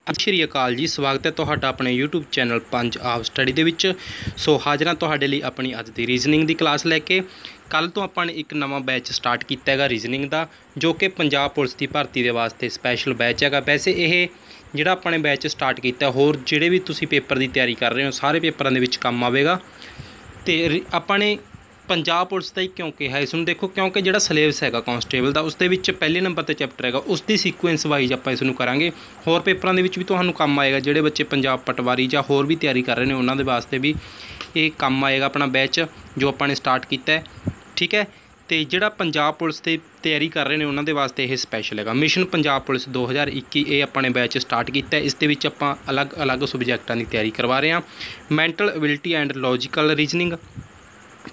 ਸਤਿ ਸ਼੍ਰੀ ਅਕਾਲ ਜੀ। ਸਵਾਗਤ ਹੈ ਤੁਹਾਡਾ ਆਪਣੇ YouTube ਚੈਨਲ ਪੰਜਾਬ ਸਟੱਡੀ ਦੇ ਵਿੱਚ। ਸੋ ਹਾਜ਼ਰ ਹਾਂ ਤੁਹਾਡੇ ਲਈ ਆਪਣੀ ਅੱਜ ਦੀ ਰੀਜ਼ਨਿੰਗ ਦੀ ਕਲਾਸ ਲੈ ਕੇ। ਕੱਲ੍ਹ ਤੋਂ ਆਪਾਂ ਨੇ ਇੱਕ ਨਵਾਂ ਬੈਚ ਸਟਾਰਟ ਕੀਤਾ ਹੈਗਾ ਰੀਜ਼ਨਿੰਗ ਦਾ, ਜੋ ਕਿ ਪੰਜਾਬ ਪੁਲਿਸ ਦੀ ਭਰਤੀ ਦੇ ਵਾਸਤੇ ਸਪੈਸ਼ਲ ਬੈਚ ਹੈਗਾ। ਵੈਸੇ ਇਹ ਜਿਹੜਾ ਆਪਾਂ ਨੇ ਬੈਚ ਸਟਾਰਟ ਕੀਤਾ, ਹੋਰ ਜਿਹੜੇ ਵੀ ਤੁਸੀਂ ਪੇਪਰ ਦੀ ਤਿਆਰੀ ਕਰ ਰਹੇ ਹੋ ਸਾਰੇ ਪੇਪਰਾਂ ਦੇ ਵਿੱਚ ਕੰਮ ਆਵੇਗਾ। ਅਤੇ ਆਪਾਂ ਨੇ ਪੰਜਾਬ ਪੁਲਿਸ ਦਾ ਹੀ ਕਿਉਂ ਕਿਹਾ ਇਸ ਨੂੰ, ਦੇਖੋ ਕਿਉਂਕਿ ਜਿਹੜਾ ਸਿਲੇਬਸ ਹੈਗਾ ਕਾਂਸਟੇਬਲ ਦਾ, ਉਸ ਦੇ ਵਿੱਚ ਪਹਿਲੇ ਨੰਬਰ 'ਤੇ ਚੈਪਟਰ ਹੈਗਾ, ਉਸ ਦੀ ਸੀਕੁਐਂਸ ਵਾਈਜ਼ ਆਪਾਂ ਇਸ ਨੂੰ ਕਰਾਂਗੇ। ਹੋਰ ਪੇਪਰਾਂ ਦੇ ਵਿੱਚ ਵੀ ਤੁਹਾਨੂੰ ਕੰਮ ਆਏਗਾ, ਜਿਹੜੇ ਬੱਚੇ ਪੰਜਾਬ ਪਟਵਾਰੀ ਜਾਂ ਹੋਰ ਵੀ ਤਿਆਰੀ ਕਰ ਰਹੇ ਨੇ ਉਹਨਾਂ ਦੇ ਵਾਸਤੇ ਵੀ ਇਹ ਕੰਮ ਆਏਗਾ ਆਪਣਾ ਬੈਚ ਜੋ ਆਪਾਂ ਨੇ ਸਟਾਰਟ ਕੀਤਾ ਹੈ, ਠੀਕ ਹੈ। ਅਤੇ ਜਿਹੜਾ ਪੰਜਾਬ ਪੁਲਿਸ ਦੀ ਤਿਆਰੀ ਕਰ ਰਹੇ ਨੇ ਉਹਨਾਂ ਦੇ ਵਾਸਤੇ ਇਹ ਸਪੈਸ਼ਲ ਹੈਗਾ। ਮਿਸ਼ਨ ਪੰਜਾਬ ਪੁਲਿਸ 2021 ਇਹ ਆਪਾਂ ਨੇ ਬੈਚ ਸਟਾਰਟ ਕੀਤਾ। ਇਸ ਦੇ ਵਿੱਚ ਆਪਾਂ ਅਲੱਗ-ਅਲੱਗ ਸਬਜੈਕਟਾਂ ਦੀ ਤਿਆਰੀ ਕਰਵਾ ਰਹੇ ਹਾਂ। Mental ability and logical reasoning,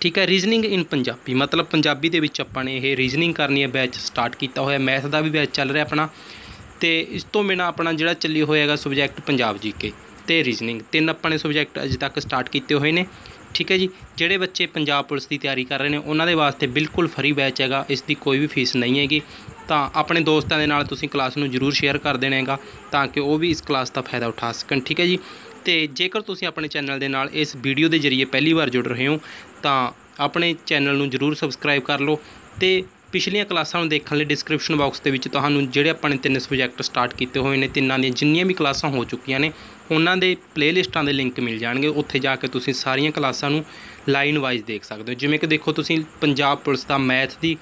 ਠੀਕ ਹੈ। ਰੀਜ਼ਨਿੰਗ ਇਨ ਪੰਜਾਬੀ, ਮਤਲਬ ਪੰਜਾਬੀ ਦੇ ਵਿੱਚ ਆਪਾਂ ਨੇ ਇਹ ਰੀਜ਼ਨਿੰਗ ਕਰਨੀ ਹੈ। ਬੈਚ ਸਟਾਰਟ ਕੀਤਾ ਹੋਇਆ। ਮੈਥ ਦਾ ਵੀ ਬੈਚ ਚੱਲ ਰਿਹਾ ਆਪਣਾ। ਅਤੇ ਇਸ ਤੋਂ ਬਿਨਾਂ ਆਪਣਾ ਜਿਹੜਾ ਚੱਲੀ ਹੋਇਆ ਹੈਗਾ ਸਬਜੈਕਟ ਪੰਜਾਬ GK ਅਤੇ ਰੀਜ਼ਨਿੰਗ, ਤਿੰਨ ਆਪਾਂ ਨੇ ਸਬਜੈਕਟ ਅਜੇ ਤੱਕ ਸਟਾਰਟ ਕੀਤੇ ਹੋਏ ਨੇ, ਠੀਕ ਹੈ ਜੀ। ਜਿਹੜੇ ਬੱਚੇ ਪੰਜਾਬ ਪੁਲਿਸ ਦੀ ਤਿਆਰੀ ਕਰ ਰਹੇ ਨੇ ਉਹਨਾਂ ਦੇ ਵਾਸਤੇ ਬਿਲਕੁਲ ਫਰੀ ਬੈਚ ਹੈਗਾ, ਇਸ ਦੀ ਕੋਈ ਵੀ ਫੀਸ ਨਹੀਂ ਹੈਗੀ। ਤਾਂ ਆਪਣੇ ਦੋਸਤਾਂ ਦੇ ਨਾਲ ਤੁਸੀਂ ਕਲਾਸ ਨੂੰ ਜ਼ਰੂਰ ਸ਼ੇਅਰ ਕਰ ਦੇਣਾ ਹੈਗਾ, ਤਾਂ ਕਿ ਉਹ ਵੀ ਇਸ ਕਲਾਸ ਦਾ ਫਾਇਦਾ ਉਠਾ ਸਕਣ, ਠੀਕ ਹੈ ਜੀ। ਅਤੇ ਜੇਕਰ ਤੁਸੀਂ ਆਪਣੇ ਚੈਨਲ ਦੇ ਨਾਲ ਇਸ ਵੀਡੀਓ ਦੇ ਜ਼ਰੀਏ ਪਹਿਲੀ ਵਾਰ ਜੁੜ ਰਹੇ ਹੋ ਤਾਂ ਆਪਣੇ ਚੈਨਲ ਨੂੰ ਜ਼ਰੂਰ ਸਬਸਕ੍ਰਾਈਬ ਕਰ ਲਓ। ਅਤੇ ਪਿਛਲੀਆਂ ਕਲਾਸਾਂ ਨੂੰ ਦੇਖਣ ਲਈ ਡਿਸਕ੍ਰਿਪਸ਼ਨ ਬਾਕਸ ਦੇ ਵਿੱਚ ਤੁਹਾਨੂੰ ਜਿਹੜੇ ਆਪਾਂ ਨੇ ਤਿੰਨ ਸਬਜੈਕਟ ਸਟਾਰਟ ਕੀਤੇ ਹੋਏ ਨੇ, ਤਿੰਨਾਂ ਦੀਆਂ ਜਿੰਨੀਆਂ ਵੀ ਕਲਾਸਾਂ ਹੋ ਚੁੱਕੀਆਂ ਨੇ ਉਹਨਾਂ ਦੇ ਪਲੇਲਿਸਟਾਂ ਦੇ ਲਿੰਕ ਮਿਲ ਜਾਣਗੇ। ਉੱਥੇ ਜਾ ਕੇ ਤੁਸੀਂ ਸਾਰੀਆਂ ਕਲਾਸਾਂ ਨੂੰ ਲਾਈਨ ਵਾਈਜ਼ ਦੇਖ ਸਕਦੇ ਹੋ। ਜਿਵੇਂ ਕਿ ਦੇਖੋ, ਤੁਸੀਂ ਪੰਜਾਬ ਪੁਲਿਸ ਦਾ ਮੈਥ ਦੀ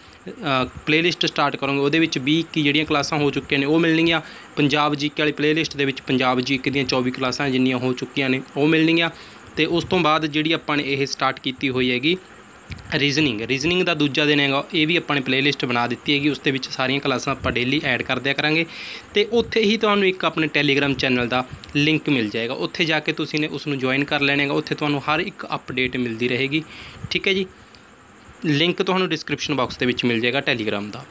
ਪਲੇਲਿਸਟ ਸਟਾਰਟ ਕਰੋਗੇ, ਉਹਦੇ ਵਿੱਚ 20-21 ਜਿਹੜੀਆਂ ਕਲਾਸਾਂ ਹੋ ਚੁੱਕੀਆਂ ਨੇ ਉਹ ਮਿਲਣਗੀਆਂ। ਪੰਜਾਬ GK ਵਾਲੀ ਪਲੇਲਿਸਟ ਦੇ ਵਿੱਚ ਪੰਜਾਬ GK ਦੀਆਂ 24 ਕਲਾਸਾਂ ਜਿੰਨੀਆਂ ਹੋ ਚੁੱਕੀਆਂ ਨੇ ਉਹ ਮਿਲਣਗੀਆਂ। ਅਤੇ ਉਸ ਤੋਂ ਬਾਅਦ ਜਿਹੜੀ ਆਪਾਂ ਨੇ ਇਹ ਸਟਾਰਟ ਕੀਤੀ ਹੋਈ ਹੈਗੀ ਰੀਜ਼ਨਿੰਗ ਦਾ ਦੂਜਾ ਦਿਨ ਹੈਗਾ, ਇਹ ਵੀ ਆਪਾਂ ਨੇ ਪਲੇਲਿਸਟ ਬਣਾ ਦਿੱਤੀ ਹੈਗੀ। ਉਸ ਦੇ ਵਿੱਚ ਸਾਰੀਆਂ ਕਲਾਸਾਂ ਆਪਾਂ ਡੇਲੀ ਐਡ ਕਰ ਦਿਆ ਕਰਾਂਗੇ। ਅਤੇ ਉੱਥੇ ਹੀ ਤੁਹਾਨੂੰ ਇੱਕ ਆਪਣੇ ਟੈਲੀਗ੍ਰਾਮ ਚੈਨਲ ਦਾ ਲਿੰਕ ਮਿਲ ਜਾਏਗਾ। ਉੱਥੇ ਜਾ ਕੇ ਤੁਸੀਂ ਨੇ ਉਸ ਨੂੰ ਜੁਆਇਨ ਕਰ ਲੈਣਾ ਹੈਗਾ। ਉੱਥੇ ਤੁਹਾਨੂੰ ਹਰ ਇੱਕ ਅਪਡੇਟ ਮਿਲਦੀ ਰਹੇਗੀ, ਠੀਕ ਹੈ ਜੀ। ਲਿੰਕ ਤੁਹਾਨੂੰ ਡਿਸਕ੍ਰਿਪਸ਼ਨ ਬਾਕਸ ਦੇ ਵਿੱਚ ਮਿਲ ਜਾਏਗਾ ਟੈਲੀਗ੍ਰਾਮ ਦਾ,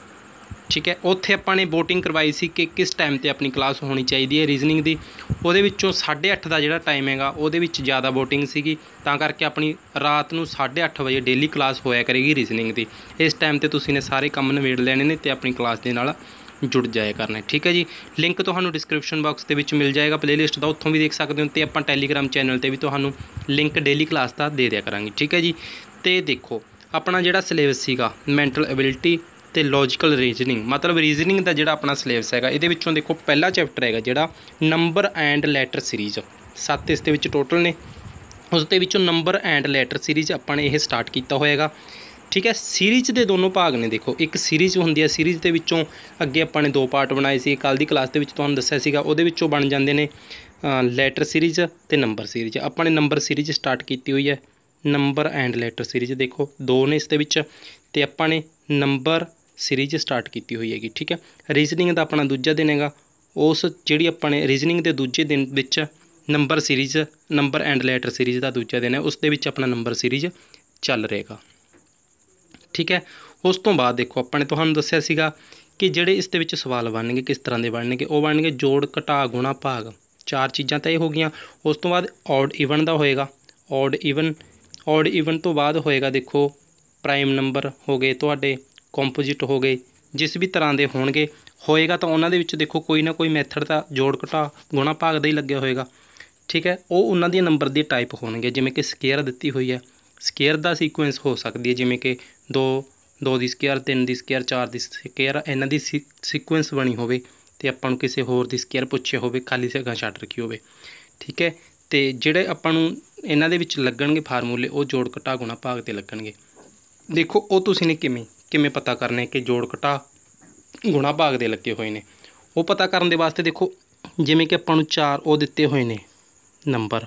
ਠੀਕ ਹੈ। ਉੱਥੇ ਆਪਾਂ ਨੇ ਵੋਟਿੰਗ ਕਰਵਾਈ ਸੀ ਕਿ ਕਿਸ ਟਾਈਮ 'ਤੇ ਆਪਣੀ ਕਲਾਸ ਹੋਣੀ ਚਾਹੀਦੀ ਹੈ ਰੀਜ਼ਨਿੰਗ ਦੀ। ਉਹਦੇ ਵਿੱਚੋਂ 8:30 ਦਾ ਜਿਹੜਾ ਟਾਈਮ ਹੈਗਾ ਉਹਦੇ ਵਿੱਚ ਜ਼ਿਆਦਾ ਵੋਟਿੰਗ ਸੀਗੀ, ਤਾਂ ਕਰਕੇ ਆਪਣੀ ਰਾਤ ਨੂੰ 8:30 ਵਜੇ ਡੇਲੀ ਕਲਾਸ ਹੋਇਆ ਕਰੇਗੀ ਰੀਜ਼ਨਿੰਗ ਦੀ। ਇਸ ਟਾਈਮ 'ਤੇ ਤੁਸੀਂ ਨੇ ਸਾਰੇ ਕੰਮ ਨਿਬੇੜ ਲੈਣੇ ਨੇ ਅਤੇ ਆਪਣੀ ਕਲਾਸ ਦੇ ਨਾਲ ਜੁੜ ਜਾਇਆ ਕਰਨਾ, ਠੀਕ ਹੈ ਜੀ। ਲਿੰਕ ਤੁਹਾਨੂੰ ਡਿਸਕ੍ਰਿਪਸ਼ਨ ਬਾਕਸ ਦੇ ਵਿੱਚ ਮਿਲ ਜਾਏਗਾ ਪਲੇਲਿਸਟ ਦਾ, ਉੱਥੋਂ ਵੀ ਦੇਖ ਸਕਦੇ ਹੋ। ਅਤੇ ਆਪਾਂ ਟੈਲੀਗ੍ਰਾਮ ਚੈਨਲ 'ਤੇ ਵੀ ਤੁਹਾਨੂੰ ਲਿੰਕ ਡੇਲੀ ਕਲਾਸ ਦਾ ਦੇ ਦਿਆ ਕਰਾਂਗੇ, ਠੀਕ ਹੈ ਜੀ। ਅਤੇ ਦੇਖੋ, ਆਪਣਾ ਜਿਹੜਾ ਸਿਲੇਬਸ ਸੀਗਾ ਮੈਂਟਲ ਐਬਿਲਿਟੀ ਅਤੇ ਲੌਜੀਕਲ ਰੀਜ਼ਨਿੰਗ, ਮਤਲਬ ਰੀਜ਼ਨਿੰਗ ਦਾ ਜਿਹੜਾ ਆਪਣਾ ਸਿਲੇਬਸ ਹੈਗਾ, ਇਹਦੇ ਵਿੱਚੋਂ ਦੇਖੋ ਪਹਿਲਾ ਚੈਪਟਰ ਹੈਗਾ ਜਿਹੜਾ ਨੰਬਰ ਐਂਡ ਲੈਟਰ ਸੀਰੀਜ਼, 7 ਇਸ ਦੇ ਵਿੱਚ ਟੋਟਲ ਨੇ। ਉਸ ਦੇ ਵਿੱਚੋਂ ਨੰਬਰ ਐਂਡ ਲੈਟਰ ਸੀਰੀਜ਼ ਆਪਾਂ ਨੇ ਇਹ ਸਟਾਰਟ ਕੀਤਾ ਹੋਏਗਾ, ਠੀਕ ਹੈ। ਸੀਰੀਜ਼ ਦੇ ਦੋਨੋਂ ਭਾਗ ਨੇ। ਦੇਖੋ, ਇੱਕ ਸੀਰੀਜ਼ ਹੁੰਦੀ ਹੈ, ਸੀਰੀਜ਼ ਦੇ ਵਿੱਚੋਂ ਅੱਗੇ ਆਪਾਂ ਨੇ 2 ਪਾਰਟ ਬਣਾਏ ਸੀ। ਕੱਲ੍ਹ ਦੀ ਕਲਾਸ ਦੇ ਵਿੱਚ ਤੁਹਾਨੂੰ ਦੱਸਿਆ ਸੀਗਾ, ਉਹਦੇ ਵਿੱਚੋਂ ਬਣ ਜਾਂਦੇ ਨੇ ਲੈਟਰ ਸੀਰੀਜ਼ ਅਤੇ ਨੰਬਰ ਸੀਰੀਜ਼। ਆਪਾਂ ਨੇ ਨੰਬਰ ਸੀਰੀਜ਼ ਸਟਾਰਟ ਕੀਤੀ ਹੋਈ ਹੈ। ਨੰਬਰ ਐਂਡ ਲੈਟਰ ਸੀਰੀਜ਼ ਦੇਖੋ 2 ਨੇ ਇਸ ਦੇ ਵਿੱਚ, ਅਤੇ ਆਪਾਂ ਨੇ ਨੰਬਰ ਸੀਰੀਜ਼ ਸਟਾਰਟ ਕੀਤੀ ਹੋਈ ਹੈਗੀ, ਠੀਕ ਹੈ। ਰੀਜ਼ਨਿੰਗ ਦਾ ਆਪਣਾ ਦੂਜਾ ਦਿਨ ਹੈਗਾ। ਉਸ ਜਿਹੜੀ ਆਪਾਂ ਨੇ ਰੀਜ਼ਨਿੰਗ ਦੇ ਦੂਜੇ ਦਿਨ ਵਿੱਚ number series, number and letter series ਦਾ ਦੂਜਾ ਦਿਨ ਹੈ, ਉਸ ਦੇ ਵਿੱਚ ਆਪਣਾ ਨੰਬਰ ਸੀਰੀਜ਼ ਚੱਲ ਰਹੇਗਾ, ਠੀਕ ਹੈ। ਉਸ ਤੋਂ ਬਾਅਦ ਦੇਖੋ, ਆਪਾਂ ਨੇ ਤੁਹਾਨੂੰ ਦੱਸਿਆ ਸੀਗਾ ਕਿ ਜਿਹੜੇ ਇਸ ਦੇ ਵਿੱਚ ਸਵਾਲ ਬਣਨਗੇ ਕਿਸ ਤਰ੍ਹਾਂ ਦੇ ਬਣਨਗੇ। ਉਹ ਬਣਨਗੇ ਜੋੜ, ਘਟਾ, ਗੁਣਾ, ਭਾਗ, 4 ਚੀਜ਼ਾਂ ਤਾਂ ਇਹ ਹੋ ਗਈਆਂ। ਉਸ ਤੋਂ ਬਾਅਦ ਔਡ ਈਵਨ ਦਾ ਹੋਏਗਾ। ਔਡ ਈਵਨ ਤੋਂ ਬਾਅਦ ਹੋਏਗਾ ਦੇਖੋ ਪ੍ਰਾਈਮ ਨੰਬਰ ਹੋ ਗਏ ਤੁਹਾਡੇ, ਕੰਪੋਜਿਟ ਹੋ ਗਏ, ਜਿਸ ਵੀ ਤਰ੍ਹਾਂ ਦੇ ਹੋਏਗਾ ਤਾਂ ਉਹਨਾਂ ਦੇ ਵਿੱਚ ਦੇਖੋ ਕੋਈ ਨਾ ਕੋਈ ਮੈਥਡ ਤਾਂ ਜੋੜ, ਘਟਾ, ਗੁਣਾ, ਭਾਗ ਦਾ ਹੀ ਲੱਗਿਆ ਹੋਏਗਾ, ਠੀਕ ਹੈ। ਉਹ ਉਹਨਾਂ ਦੀਆਂ ਨੰਬਰ ਦੀ ਟਾਈਪ ਹੋਣਗੇ। ਜਿਵੇਂ ਕਿ ਸਕੇਅਰ ਦਿੱਤੀ ਹੋਈ ਹੈ, ਸਕੇਅਰ ਦਾ ਸੀਕੁਐਂਸ ਹੋ ਸਕਦੀ ਹੈ, ਜਿਵੇਂ ਕਿ 2 ਦੀ ਸਕੇਅਰ, 3 ਦੀ ਸਕੇਅਰ, 4 ਦੀ ਸਕੇਅਰ, ਇਹਨਾਂ ਦੀ ਸੀਕੁਐਂਸ ਬਣੀ ਹੋਵੇ ਅਤੇ ਆਪਾਂ ਨੂੰ ਕਿਸੇ ਹੋਰ ਦੀ ਸਕੇਅਰ ਪੁੱਛੇ ਹੋਵੇ, ਖਾਲੀ ਜਗ੍ਹਾ ਛੱਡ ਰੱਖੀ ਹੋਵੇ, ਠੀਕ ਹੈ। ਅਤੇ ਜਿਹੜੇ ਆਪਾਂ ਨੂੰ ਇਹਨਾਂ ਦੇ ਵਿੱਚ ਲੱਗਣਗੇ ਫਾਰਮੂਲੇ, ਉਹ ਜੋੜ, ਘਟਾ, ਗੁਣਾ, ਭਾਗ 'ਤੇ ਲੱਗਣਗੇ। ਦੇਖੋ, ਉਹ ਤੁਸੀਂ ਨੇ ਕਿਵੇਂ ਪਤਾ ਕਰਨੇ ਕਿ ਜੋੜ, ਘਟਾ, ਗੁਣਾ, ਭਾਗ ਦੇ ਲੱਗੇ ਹੋਏ ਨੇ। ਉਹ ਪਤਾ ਕਰਨ ਦੇ ਵਾਸਤੇ ਦੇਖੋ, ਜਿਵੇਂ ਕਿ ਆਪਾਂ ਨੂੰ 4 ਉਹ ਦਿੱਤੇ ਹੋਏ ਨੇ ਨੰਬਰ,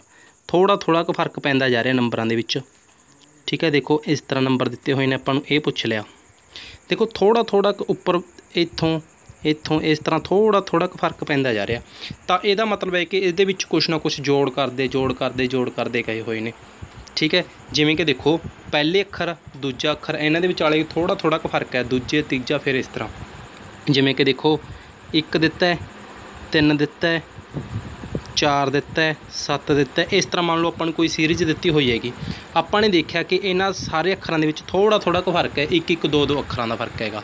ਥੋੜ੍ਹਾ ਕੁ ਫਰਕ ਪੈਂਦਾ ਜਾ ਰਿਹਾ ਨੰਬਰਾਂ ਦੇ ਵਿੱਚ, ਠੀਕ ਹੈ। ਦੇਖੋ, ਇਸ ਤਰ੍ਹਾਂ ਨੰਬਰ ਦਿੱਤੇ ਹੋਏ ਨੇ, ਆਪਾਂ ਨੂੰ ਇਹ ਪੁੱਛ ਲਿਆ। ਦੇਖੋ, ਥੋੜ੍ਹਾ ਕੁ ਉੱਪਰ ਇੱਥੋਂ ਇਸ ਤਰ੍ਹਾਂ ਥੋੜ੍ਹਾ ਕੁ ਫਰਕ ਪੈਂਦਾ ਜਾ ਰਿਹਾ, ਤਾਂ ਇਹਦਾ ਮਤਲਬ ਹੈ ਕਿ ਇਹਦੇ ਵਿੱਚ ਕੁਛ ਨਾ ਕੁਛ ਜੋੜ ਕਰਦੇ ਗਏ ਹੋਏ ਨੇ, ਠੀਕ ਹੈ। ਜਿਵੇਂ ਕਿ ਦੇਖੋ, ਪਹਿਲੇ ਅੱਖਰ, ਦੂਜਾ ਅੱਖਰ, ਇਹਨਾਂ ਦੇ ਵਿਚਾਲੇ ਥੋੜ੍ਹਾ ਕੁ ਫਰਕ ਹੈ, ਦੂਜੇ, ਤੀਜਾ, ਫਿਰ ਇਸ ਤਰ੍ਹਾਂ। ਜਿਵੇਂ ਕਿ ਦੇਖੋ 1 ਦਿੱਤਾ ਹੈ, 3 ਦਿੱਤਾ ਹੈ, 4 ਦਿੱਤਾ ਹੈ, 7 ਦਿੱਤਾ ਹੈ। ਇਸ ਤਰ੍ਹਾਂ ਮੰਨ ਲਓ ਆਪਾਂ ਨੂੰ ਕੋਈ ਸੀਰੀਜ਼ ਦਿੱਤੀ ਹੋਈ ਹੈਗੀ, ਆਪਾਂ ਨੇ ਦੇਖਿਆ ਕਿ ਇਹਨਾਂ ਸਾਰੇ ਅੱਖਰਾਂ ਦੇ ਵਿੱਚ ਥੋੜ੍ਹਾ ਕੁ ਫਰਕ ਹੈ, 1 2 ਅੱਖਰਾਂ ਦਾ ਫਰਕ ਹੈਗਾ,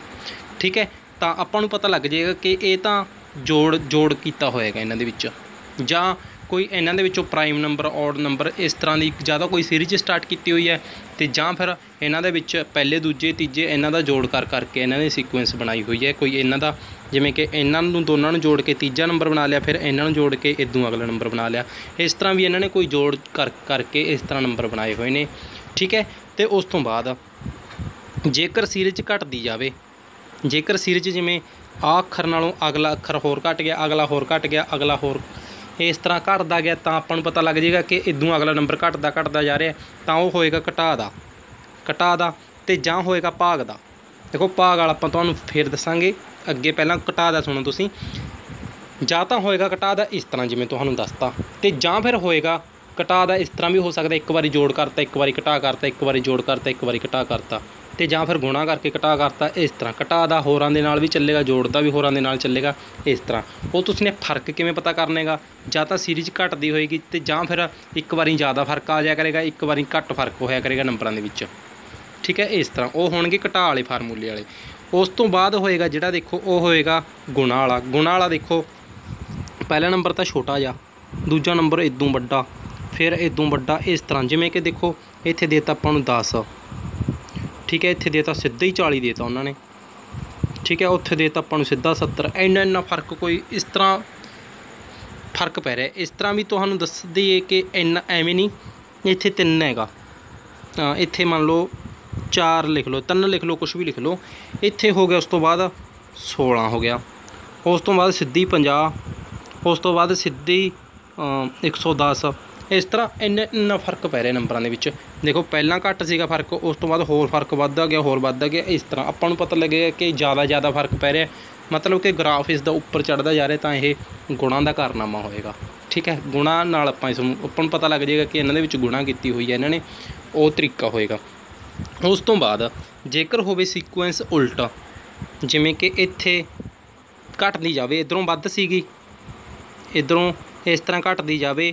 ਠੀਕ ਹੈ। ਤਾਂ ਆਪਾਂ ਨੂੰ ਪਤਾ ਲੱਗ ਜਾਏਗਾ ਕਿ ਇਹ ਤਾਂ ਜੋੜ ਕੀਤਾ ਹੋਏਗਾ ਇਹਨਾਂ ਦੇ ਵਿੱਚ, ਜਾਂ ਕੋਈ ਇਹਨਾਂ ਦੇ ਵਿੱਚੋਂ ਪ੍ਰਾਈਮ ਨੰਬਰ, ਔਡ ਨੰਬਰ, ਇਸ ਤਰ੍ਹਾਂ ਦੀ ਜ਼ਿਆਦਾ ਕੋਈ ਸੀਰੀਜ਼ ਸਟਾਰਟ ਕੀਤੀ ਹੋਈ ਹੈ, ਤੇ ਜਾਂ ਫਿਰ ਇਹਨਾਂ ਦੇ ਵਿੱਚ ਪਹਿਲੇ, ਦੂਜੇ, ਤੀਜੇ ਇਹਨਾਂ ਦਾ ਜੋੜ ਕਰਕੇ ਇਹਨਾਂ ਨੇ ਸੀਕੁਐਂਸ ਬਣਾਈ ਹੋਈ ਹੈ। ਕੋਈ ਇਹਨਾਂ ਦਾ ਜਿਵੇਂ ਕਿ ਇਹਨਾਂ ਨੂੰ ਦੋਨਾਂ ਨੂੰ ਜੋੜ ਕੇ ਤੀਜਾ ਨੰਬਰ ਬਣਾ ਲਿਆ, ਫਿਰ ਇਹਨਾਂ ਨੂੰ ਜੋੜ ਕੇ ਇਦੋਂ ਅਗਲਾ ਨੰਬਰ ਬਣਾ ਲਿਆ। ਇਸ ਤਰ੍ਹਾਂ ਵੀ ਇਹਨਾਂ ਨੇ ਕੋਈ ਜੋੜ ਕਰਕੇ ਇਸ ਤਰ੍ਹਾਂ ਨੰਬਰ ਬਣਾਏ ਹੋਏ ਨੇ, ਠੀਕ ਹੈ। ਤੇ ਉਸ ਤੋਂ ਬਾਅਦ ਜੇਕਰ ਸੀਰੀਜ਼ ਘਟਦੀ ਜਾਵੇ, ਜੇਕਰ ਸੀਰੀਜ਼ ਜਿਵੇਂ ਆਹ ਅੱਖਰ ਨਾਲੋਂ ਅਗਲਾ ਅੱਖਰ ਹੋਰ ਘਟ ਗਿਆ, ਅਗਲਾ ਹੋਰ ਘਟ ਗਿਆ, ਅਗਲਾ ਹੋਰ ਇਸ ਤਰ੍ਹਾਂ ਘਟਦਾ ਗਿਆ, ਤਾਂ ਆਪਾਂ ਨੂੰ ਪਤਾ ਲੱਗ ਜਾਏਗਾ ਕਿ ਇਦੋਂ ਅਗਲਾ ਨੰਬਰ ਘਟਦਾ ਜਾ ਰਿਹਾ, ਤਾਂ ਉਹ ਹੋਏਗਾ ਘਟਾ ਦਾ ਤੇ ਜਾਂ ਹੋਏਗਾ ਭਾਗ ਦਾ। ਦੇਖੋ ਭਾਗ ਵਾਲਾ ਆਪਾਂ ਤੁਹਾਨੂੰ ਫਿਰ ਦੱਸਾਂਗੇ ਅੱਗੇ, ਪਹਿਲਾਂ ਘਟਾ ਦਾ ਸੁਣੋ ਤੁਸੀਂ। ਜਾਂ ਤਾਂ ਹੋਏਗਾ ਘਟਾ ਦਾ ਇਸ ਤਰ੍ਹਾਂ ਜਿਵੇਂ ਤੁਹਾਨੂੰ ਦੱਸਤਾ, ਤੇ ਜਾਂ ਫਿਰ ਹੋਏਗਾ ਘਟਾ ਦਾ ਇਸ ਤਰ੍ਹਾਂ ਵੀ ਹੋ ਸਕਦਾ, ਇੱਕ ਵਾਰੀ ਜੋੜ ਕਰਤਾ, ਇੱਕ ਵਾਰੀ ਘਟਾ ਕਰਤਾ, ਇੱਕ ਵਾਰੀ ਜੋੜ ਕਰਤਾ, ਇੱਕ ਵਾਰੀ ਘਟਾ ਕਰਤਾ, ਤੇ ਜਾਂ ਫਿਰ ਗੁਣਾ ਕਰਕੇ ਘਟਾ ਕਰਤਾ। ਇਸ ਤਰ੍ਹਾਂ ਘਟਾ ਦਾ ਹੋਰਾਂ ਦੇ ਨਾਲ ਵੀ ਚੱਲੇਗਾ, ਜੋੜ ਦਾ ਵੀ ਹੋਰਾਂ ਦੇ ਨਾਲ ਚੱਲੇਗਾ। ਇਸ ਤਰ੍ਹਾਂ ਉਹ ਤੁਸੀਂ ਨੇ ਫਰਕ ਕਿਵੇਂ ਪਤਾ ਕਰਨੇਗਾ, ਜਾਂ ਤਾਂ ਸੀਰੀਜ਼ ਘਟਦੀ ਹੋਏਗੀ ਤੇ ਜਾਂ ਫਿਰ ਇੱਕ ਵਾਰੀ ਜ਼ਿਆਦਾ ਫਰਕ ਆ ਜਾਇਆ ਕਰੇਗਾ, ਇੱਕ ਵਾਰੀ ਘੱਟ ਫਰਕ ਹੋਇਆ ਕਰੇਗਾ ਨੰਬਰਾਂ ਦੇ ਵਿੱਚ, ਠੀਕ ਹੈ। ਇਸ ਤਰ੍ਹਾਂ ਉਹ ਹੋਣਗੇ ਘਟਾ ਵਾਲੇ ਫਾਰਮੂਲੇ ਵਾਲੇ। ਉਸ ਤੋਂ ਬਾਅਦ ਹੋਏਗਾ ਜਿਹੜਾ ਦੇਖੋ ਉਹ ਹੋਏਗਾ ਗੁਣਾ ਵਾਲਾ। ਗੁਣਾ ਵਾਲਾ ਦੇਖੋ ਪਹਿਲਾ ਨੰਬਰ ਤਾਂ ਛੋਟਾ ਜਿਹਾ, ਦੂਜਾ ਨੰਬਰ ਇਦੋਂ ਵੱਡਾ, ਫਿਰ ਇਦੋਂ ਵੱਡਾ। ਇਸ ਤਰ੍ਹਾਂ ਜਿਵੇਂ ਕਿ ਦੇਖੋ ਇੱਥੇ ਦੇਤਾ ਆਪਾਂ ਨੂੰ 10, ਠੀਕ ਹੈ, ਇੱਥੇ ਦੇਤਾ ਸਿੱਧਾ ਹੀ 40 ਦੇਤਾ ਉਹਨਾਂ ਨੇ, ਠੀਕ ਹੈ। ਉੱਥੇ ਦੇਤਾ ਆਪਾਂ ਨੂੰ ਸਿੱਧਾ 70। ਇੰਨਾ ਫਰਕ ਕੋਈ ਇਸ ਤਰ੍ਹਾਂ ਫਰਕ ਪੈ ਰਿਹਾ। ਇਸ ਤਰ੍ਹਾਂ ਵੀ ਤੁਹਾਨੂੰ ਦੱਸ ਦਈਏ ਕਿ ਇੰਨਾ ਐਵੇਂ ਨਹੀਂ, ਇੱਥੇ 3 ਹੈਗਾ, ਇੱਥੇ ਮੰਨ ਲਓ 4 ਲਿਖ ਲਓ, 3 ਲਿਖ ਲਓ, ਕੁਛ ਵੀ ਲਿਖ ਲਓ। ਇੱਥੇ ਹੋ ਗਿਆ, ਉਸ ਤੋਂ ਬਾਅਦ 16 ਹੋ ਗਿਆ, ਉਸ ਤੋਂ ਬਾਅਦ ਸਿੱਧੀ 50, ਉਸ ਤੋਂ ਬਾਅਦ ਸਿੱਧੀ 110। ਇਸ ਤਰ੍ਹਾਂ ਇੰਨਾ ਫਰਕ ਪੈ ਰਿਹਾ ਨੰਬਰਾਂ ਦੇ ਵਿੱਚ। ਦੇਖੋ ਪਹਿਲਾਂ ਘੱਟ ਸੀਗਾ ਫਰਕ, ਉਸ ਤੋਂ ਬਾਅਦ ਹੋਰ ਫਰਕ ਵੱਧਦਾ ਗਿਆ, ਹੋਰ ਵੱਧਦਾ ਗਿਆ। ਇਸ ਤਰ੍ਹਾਂ ਆਪਾਂ ਨੂੰ ਪਤਾ ਲੱਗੇਗਾ ਕਿ ਜ਼ਿਆਦਾ ਫਰਕ ਪੈ ਰਿਹਾ, ਮਤਲਬ ਕਿ ਗ੍ਰਾਫ ਇਸ ਦਾ ਉੱਪਰ ਚੜ੍ਹਦਾ ਜਾ ਰਿਹਾ, ਤਾਂ ਇਹ ਗੁਣਾ ਦਾ ਕਾਰਨਾਮਾ ਹੋਏਗਾ, ਠੀਕ ਹੈ। ਗੁਣਾ ਨਾਲ ਆਪਾਂ ਨੂੰ ਪਤਾ ਲੱਗ ਜਾਏਗਾ ਕਿ ਇਹਨਾਂ ਦੇ ਵਿੱਚ ਗੁਣਾ ਕੀਤੀ ਹੋਈ ਹੈ ਇਹਨਾਂ ਨੇ, ਉਹ ਤਰੀਕਾ ਹੋਏਗਾ। ਉਸ ਤੋਂ ਬਾਅਦ ਜੇਕਰ ਹੋਵੇ ਸੀਕੁਐਂਸ ਉਲਟਾ, ਜਿਵੇਂ ਕਿ ਇੱਥੇ ਘਟਦੀ ਜਾਵੇ, ਇੱਧਰੋਂ ਵੱਧ ਸੀਗੀ, ਇੱਧਰੋਂ ਇਸ ਤਰ੍ਹਾਂ ਘਟਦੀ ਜਾਵੇ,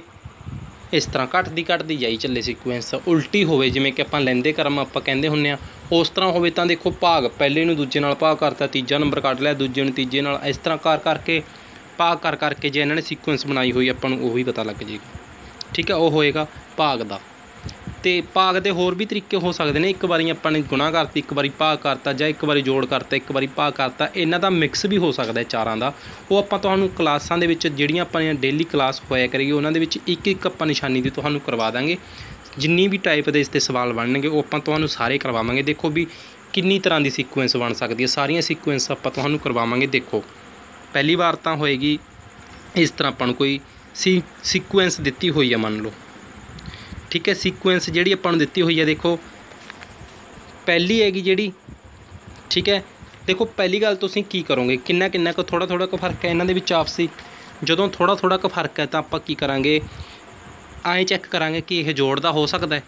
ਇਸ ਤਰ੍ਹਾਂ ਘਟਦੀ ਜਾਈ ਚੱਲੇ ਸੀਕੁਐਂਸ, ਉਲਟੀ ਹੋਵੇ, ਜਿਵੇਂ ਕਿ ਆਪਾਂ ਲੈਂਦੇ ਕਰਮ ਆਪਾਂ ਕਹਿੰਦੇ ਹੁੰਦੇ ਹਾਂ, ਉਸ ਤਰ੍ਹਾਂ ਹੋਵੇ ਤਾਂ ਦੇਖੋ ਭਾਗ, ਪਹਿਲੇ ਨੂੰ ਦੂਜੇ ਨਾਲ ਭਾਗ ਕਰਤਾ, ਤੀਜਾ ਨੰਬਰ ਕੱਢ ਲਿਆ, ਦੂਜੇ ਨੂੰ ਤੀਜੇ ਨਾਲ, ਇਸ ਤਰ੍ਹਾਂ ਕਰਕੇ ਭਾਗ ਕਰਕੇ ਜੇ ਇਹਨਾਂ ਨੇ ਸੀਕੁਐਂਸ ਬਣਾਈ ਹੋਈ ਆਪਾਂ ਨੂੰ ਉਹੀ ਪਤਾ ਲੱਗ ਜਾਏਗਾ, ਠੀਕ ਹੈ। ਉਹ ਹੋਏਗਾ ਭਾਗ ਦਾ। ਤੇ ਭਾਗ ਦੇ ਹੋਰ ਵੀ ਤਰੀਕੇ ਹੋ ਸਕਦੇ ਨੇ, ਇੱਕ ਵਾਰੀ ਆਪਾਂ ਨੇ ਗੁਣਾ ਕਰਤੀ, ਇੱਕ ਵਾਰੀ ਭਾਗ ਕਰਤਾ, ਜਾਂ ਇੱਕ ਵਾਰੀ ਜੋੜ ਕਰਤਾ, ਇੱਕ ਵਾਰੀ ਭਾਗ ਕਰਤਾ। ਇਹਨਾਂ ਦਾ ਮਿਕਸ ਵੀ ਹੋ ਸਕਦਾ ਚਾਰਾਂ ਦਾ। ਉਹ ਆਪਾਂ ਤੁਹਾਨੂੰ ਕਲਾਸਾਂ ਦੇ ਵਿੱਚ ਜਿਹੜੀਆਂ ਆਪਣੀਆਂ ਡੇਲੀ ਕਲਾਸ ਹੋਇਆ ਕਰੇਗੀ ਉਹਨਾਂ ਦੇ ਵਿੱਚ ਇੱਕ ਆਪਾਂ ਨਿਸ਼ਾਨੀ ਦੀ ਤੁਹਾਨੂੰ ਕਰਵਾ ਦਾਂਗੇ। ਜਿੰਨੀ ਵੀ ਟਾਈਪ ਦੇ ਇਸ 'ਤੇ ਸਵਾਲ ਬਣਨਗੇ ਉਹ ਆਪਾਂ ਤੁਹਾਨੂੰ ਸਾਰੇ ਕਰਵਾਵਾਂਗੇ। ਦੇਖੋ ਵੀ ਕਿੰਨੀ ਤਰ੍ਹਾਂ ਦੀ ਸੀਕੁਐਂਸ ਬਣ ਸਕਦੀ ਹੈ, ਸਾਰੀਆਂ ਸੀਕੁਐਂਸ ਆਪਾਂ ਤੁਹਾਨੂੰ ਕਰਵਾਵਾਂਗੇ। ਦੇਖੋ ਪਹਿਲੀ ਵਾਰ ਤਾਂ ਹੋਏਗੀ ਇਸ ਤਰ੍ਹਾਂ, ਆਪਾਂ ਨੂੰ ਕੋਈ ਸੀਕੁਐਂਸ ਦਿੱਤੀ ਹੋਈ ਹੈ ਮੰਨ ਲਓ, ਠੀਕ ਹੈ। ਸੀਕੁਐਂਸ ਜਿਹੜੀ ਆਪਾਂ ਨੂੰ ਦਿੱਤੀ ਹੋਈ ਹੈ, ਦੇਖੋ ਪਹਿਲੀ ਹੈਗੀ ਜਿਹੜੀ, ਠੀਕ ਹੈ। ਦੇਖੋ ਪਹਿਲੀ ਗੱਲ ਤੁਸੀਂ ਕੀ ਕਰੋਗੇ, ਕਿੰਨਾ ਕੁ ਥੋੜ੍ਹਾ ਕੁ ਫਰਕ ਹੈ ਇਹਨਾਂ ਦੇ ਵਿੱਚ ਆਪਸੀ। ਜਦੋਂ ਥੋੜ੍ਹਾ ਕੁ ਫਰਕ ਹੈ ਤਾਂ ਆਪਾਂ ਕੀ ਕਰਾਂਗੇ, ਐਂ ਚੈੱਕ ਕਰਾਂਗੇ ਕਿ ਇਹ ਜੋੜ ਦਾ ਹੋ ਸਕਦਾ ਹੈ।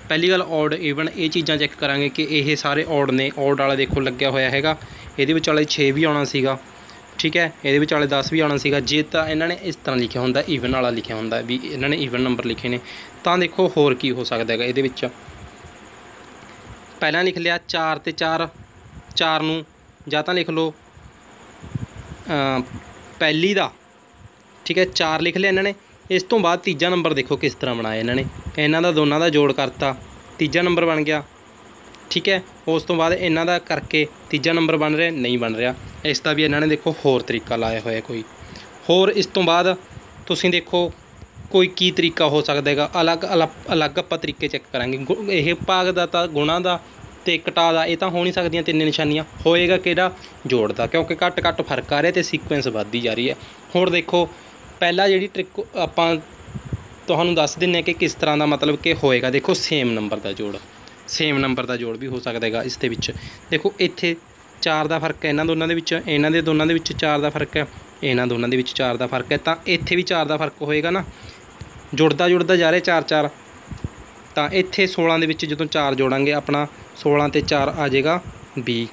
ਪਹਿਲੀ ਗੱਲ ਔਡ ਈਵਨ ਇਹ ਚੀਜ਼ਾਂ ਚੈੱਕ ਕਰਾਂਗੇ ਕਿ ਇਹ ਸਾਰੇ ਔਡ ਨੇ। ਔਡ ਵਾਲਾ ਦੇਖੋ ਲੱਗਿਆ ਹੋਇਆ ਹੈਗਾ, ਇਹਦੇ ਵਿੱਚ ਵਾਲੇ 6 ਵੀ ਆਉਣਾ ਸੀਗਾ, ਠੀਕ ਹੈ, ਇਹਦੇ ਵਿੱਚ ਵਾਲੇ 10 ਵੀ ਆਉਣਾ ਸੀਗਾ। ਜੇ ਤਾਂ ਇਹਨਾਂ ਨੇ ਇਸ ਤਰ੍ਹਾਂ ਲਿਖਿਆ ਹੁੰਦਾ, ਈਵਨ ਵਾਲਾ ਲਿਖਿਆ ਹੁੰਦਾ ਵੀ ਇਹਨਾਂ ਨੇ ਈਵਨ ਨੰਬਰ ਲਿਖੇ ਨੇ, ਤਾਂ ਦੇਖੋ ਹੋਰ ਕੀ ਹੋ ਸਕਦਾ ਹੈਗਾ ਇਹਦੇ ਵਿੱਚ। ਪਹਿਲਾਂ ਲਿਖ ਲਿਆ 4 ਤੇ 4 ਨੂੰ ਜਾਂ ਤਾਂ ਲਿਖ ਲਓ ਪਹਿਲੀ ਦਾ, ਠੀਕ ਹੈ, 4 ਲਿਖ ਲਿਆ ਇਹਨਾਂ ਨੇ। ਇਸ ਤੋਂ ਬਾਅਦ ਤੀਜਾ ਨੰਬਰ ਦੇਖੋ ਕਿਸ ਤਰ੍ਹਾਂ ਬਣਾਇਆ ਇਹਨਾਂ ਨੇ, ਇਹਨਾਂ ਦਾ ਦੋਨਾਂ ਦਾ ਜੋੜ ਕਰਤਾ, ਤੀਜਾ ਨੰਬਰ ਬਣ ਗਿਆ, ਠੀਕ ਹੈ। ਉਸ ਤੋਂ ਬਾਅਦ ਇਹਨਾਂ ਦਾ ਕਰਕੇ ਤੀਜਾ ਨੰਬਰ ਬਣ ਰਿਹਾ, ਨਹੀਂ ਬਣ ਰਿਹਾ। ਇਸ ਦਾ ਵੀ ਇਹਨਾਂ ਨੇ ਦੇਖੋ ਹੋਰ ਤਰੀਕਾ ਲਾਇਆ ਹੋਇਆ ਕੋਈ ਹੋਰ। ਇਸ ਤੋਂ ਬਾਅਦ ਤੁਸੀਂ ਦੇਖੋ ਕੋਈ ਕੀ ਤਰੀਕਾ ਹੋ ਸਕਦਾ ਹੈਗਾ, ਅਲੱਗ ਆਪਾਂ ਤਰੀਕੇ ਚੈੱਕ ਕਰਾਂਗੇ। ਇਹ ਭਾਗ ਦਾ ਤਾਂ ਗੁਣਾ ਦਾ ਤੇ ਘਟਾ ਦਾ ਇਹ ਤਾਂ ਹੋ ਨਹੀਂ ਸਕਦੀਆਂ ਤਿੰਨੇ ਨਿਸ਼ਾਨੀਆਂ। ਹੋਏਗਾ ਕਿਹੜਾ, ਜੋੜ ਦਾ, ਕਿਉਂਕਿ ਘੱਟ ਫਰਕ ਆ ਰਿਹਾ ਤੇ ਸੀਕੁਐਂਸ ਵੱਧਦੀ ਜਾ ਰਹੀ ਹੈ। ਹੁਣ ਦੇਖੋ ਪਹਿਲਾਂ ਜਿਹੜੀ ਟ੍ਰਿਕ ਆਪਾਂ ਤੁਹਾਨੂੰ ਦੱਸ ਦਿੰਦੇ ਹਾਂ ਕਿ ਕਿਸ ਤਰ੍ਹਾਂ ਦਾ ਮਤਲਬ ਕਿ ਹੋਏਗਾ। ਦੇਖੋ ਸੇਮ ਨੰਬਰ ਦਾ ਜੋੜ ਵੀ ਹੋ ਸਕਦਾ ਹੈਗਾ ਇਸ ਦੇ ਵਿੱਚ। ਦੇਖੋ ਇੱਥੇ 4 ਦਾ ਫਰਕ ਹੈ ਇਹਨਾਂ ਦੋਨਾਂ ਦੇ ਵਿੱਚ, ਇਹਨਾਂ ਦੇ ਦੋਨਾਂ ਦੇ ਵਿੱਚ 4 ਦਾ ਫਰਕ ਹੈ, ਇਹਨਾਂ ਦੋਨਾਂ ਦੇ ਵਿੱਚ 4 ਦਾ ਫਰਕ ਹੈ, ਤਾਂ ਇੱਥੇ ਵੀ 4 ਦਾ ਫਰਕ ਹੋਏਗਾ ਨਾ। ਜੁੜਦਾ ਜਾ ਰਿਹਾ 4 ਤਾਂ ਇੱਥੇ 16 ਦੇ ਵਿੱਚ ਜਦੋਂ 4 ਜੋੜਾਂਗੇ ਆਪਣਾ 16 ਤੇ 4 ਆ ਜਾਏਗਾ 20।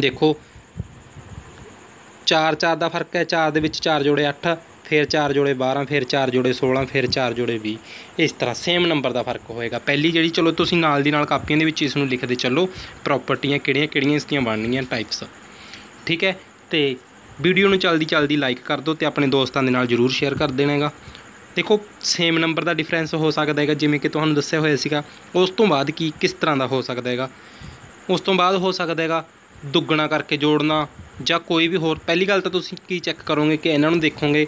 ਦੇਖੋ 4 ਦਾ ਫਰਕ ਹੈ, 4 ਦੇ ਵਿੱਚ 4 ਜੋੜੇ 8, ਫਿਰ 4 ਜੋੜੇ 12, ਫਿਰ 4 ਜੋੜੇ 16, ਫਿਰ 4 ਜੋੜੇ 20। ਇਸ ਤਰ੍ਹਾਂ ਸੇਮ ਨੰਬਰ ਦਾ ਫਰਕ ਹੋਏਗਾ। ਪਹਿਲੀ ਜਿਹੜੀ, ਚਲੋ ਤੁਸੀਂ ਨਾਲ ਦੀ ਨਾਲ ਕਾਪੀਆਂ ਦੇ ਵਿੱਚ ਇਸ ਨੂੰ ਲਿਖਦੇ ਚੱਲੋ, ਪ੍ਰੋਪਰਟੀਆਂ ਕਿਹੜੀਆਂ ਇਸ ਦੀਆਂ ਬਣਨੀਆਂ ਟਾਈਪਸ, ਠੀਕ ਹੈ। ਤੇ वीडियो नूं जल्दी जल्दी लाइक कर दो तो अपने दोस्तों के नाल जरूर शेयर कर देना गा। देखो सेम नंबर का डिफरेंस हो सकता है जिमें कि तुहानूं दस्सिया होया सीगा। उस तो बाद की किस तरह का हो सकता है, उस तो बाद हो सकता है दुगना करके जोड़ना ਜਾਂ कोई भी होर। पहली गल तो तुसीं की चैक करोगे कि इन्हां नूं देखोगे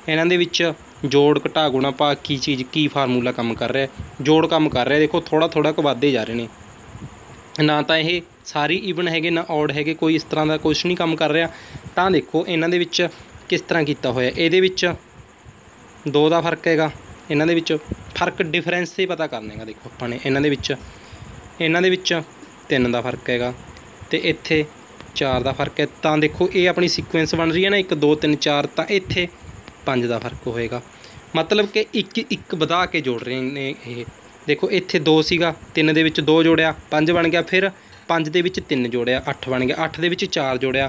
इन्हां दे विच जोड़ घटा गुणा भाग की चीज़ की फार्मूला काम कर रहा है। जोड़ काम कर रहा है, देखो थोड़ा थोड़ा वधदे जा रहे हैं ना, तो ये सारी ईवन है ना ऑड है, कोई इस तरह का कुछ नहीं काम कर रहा। तो देखो इन्हां दे विच किस तरह किया होया, इहदे विच 2 का फर्क हैगा, इन्हां दे विच फर्क डिफरेंस से पता करने का। देखो अपने इन्हां दे विच 3 का फर्क हैगा तो इत्थे 4 का फर्क है। तो देखो ये अपनी सीक्वेंस बन रही है ना 1 2 3 4, तो इत्थे 5 का फर्क होएगा। मतलब कि एक बढ़ा के जोड़ रहे हैं ये। देखो इत्थे 2 सीगा, 3 दे विच 2 जोड़िया 5 बन गया, फिर 5 दे विच 3 जोड़िया 8 बन गया, 8 दे विच 4 जोड़िया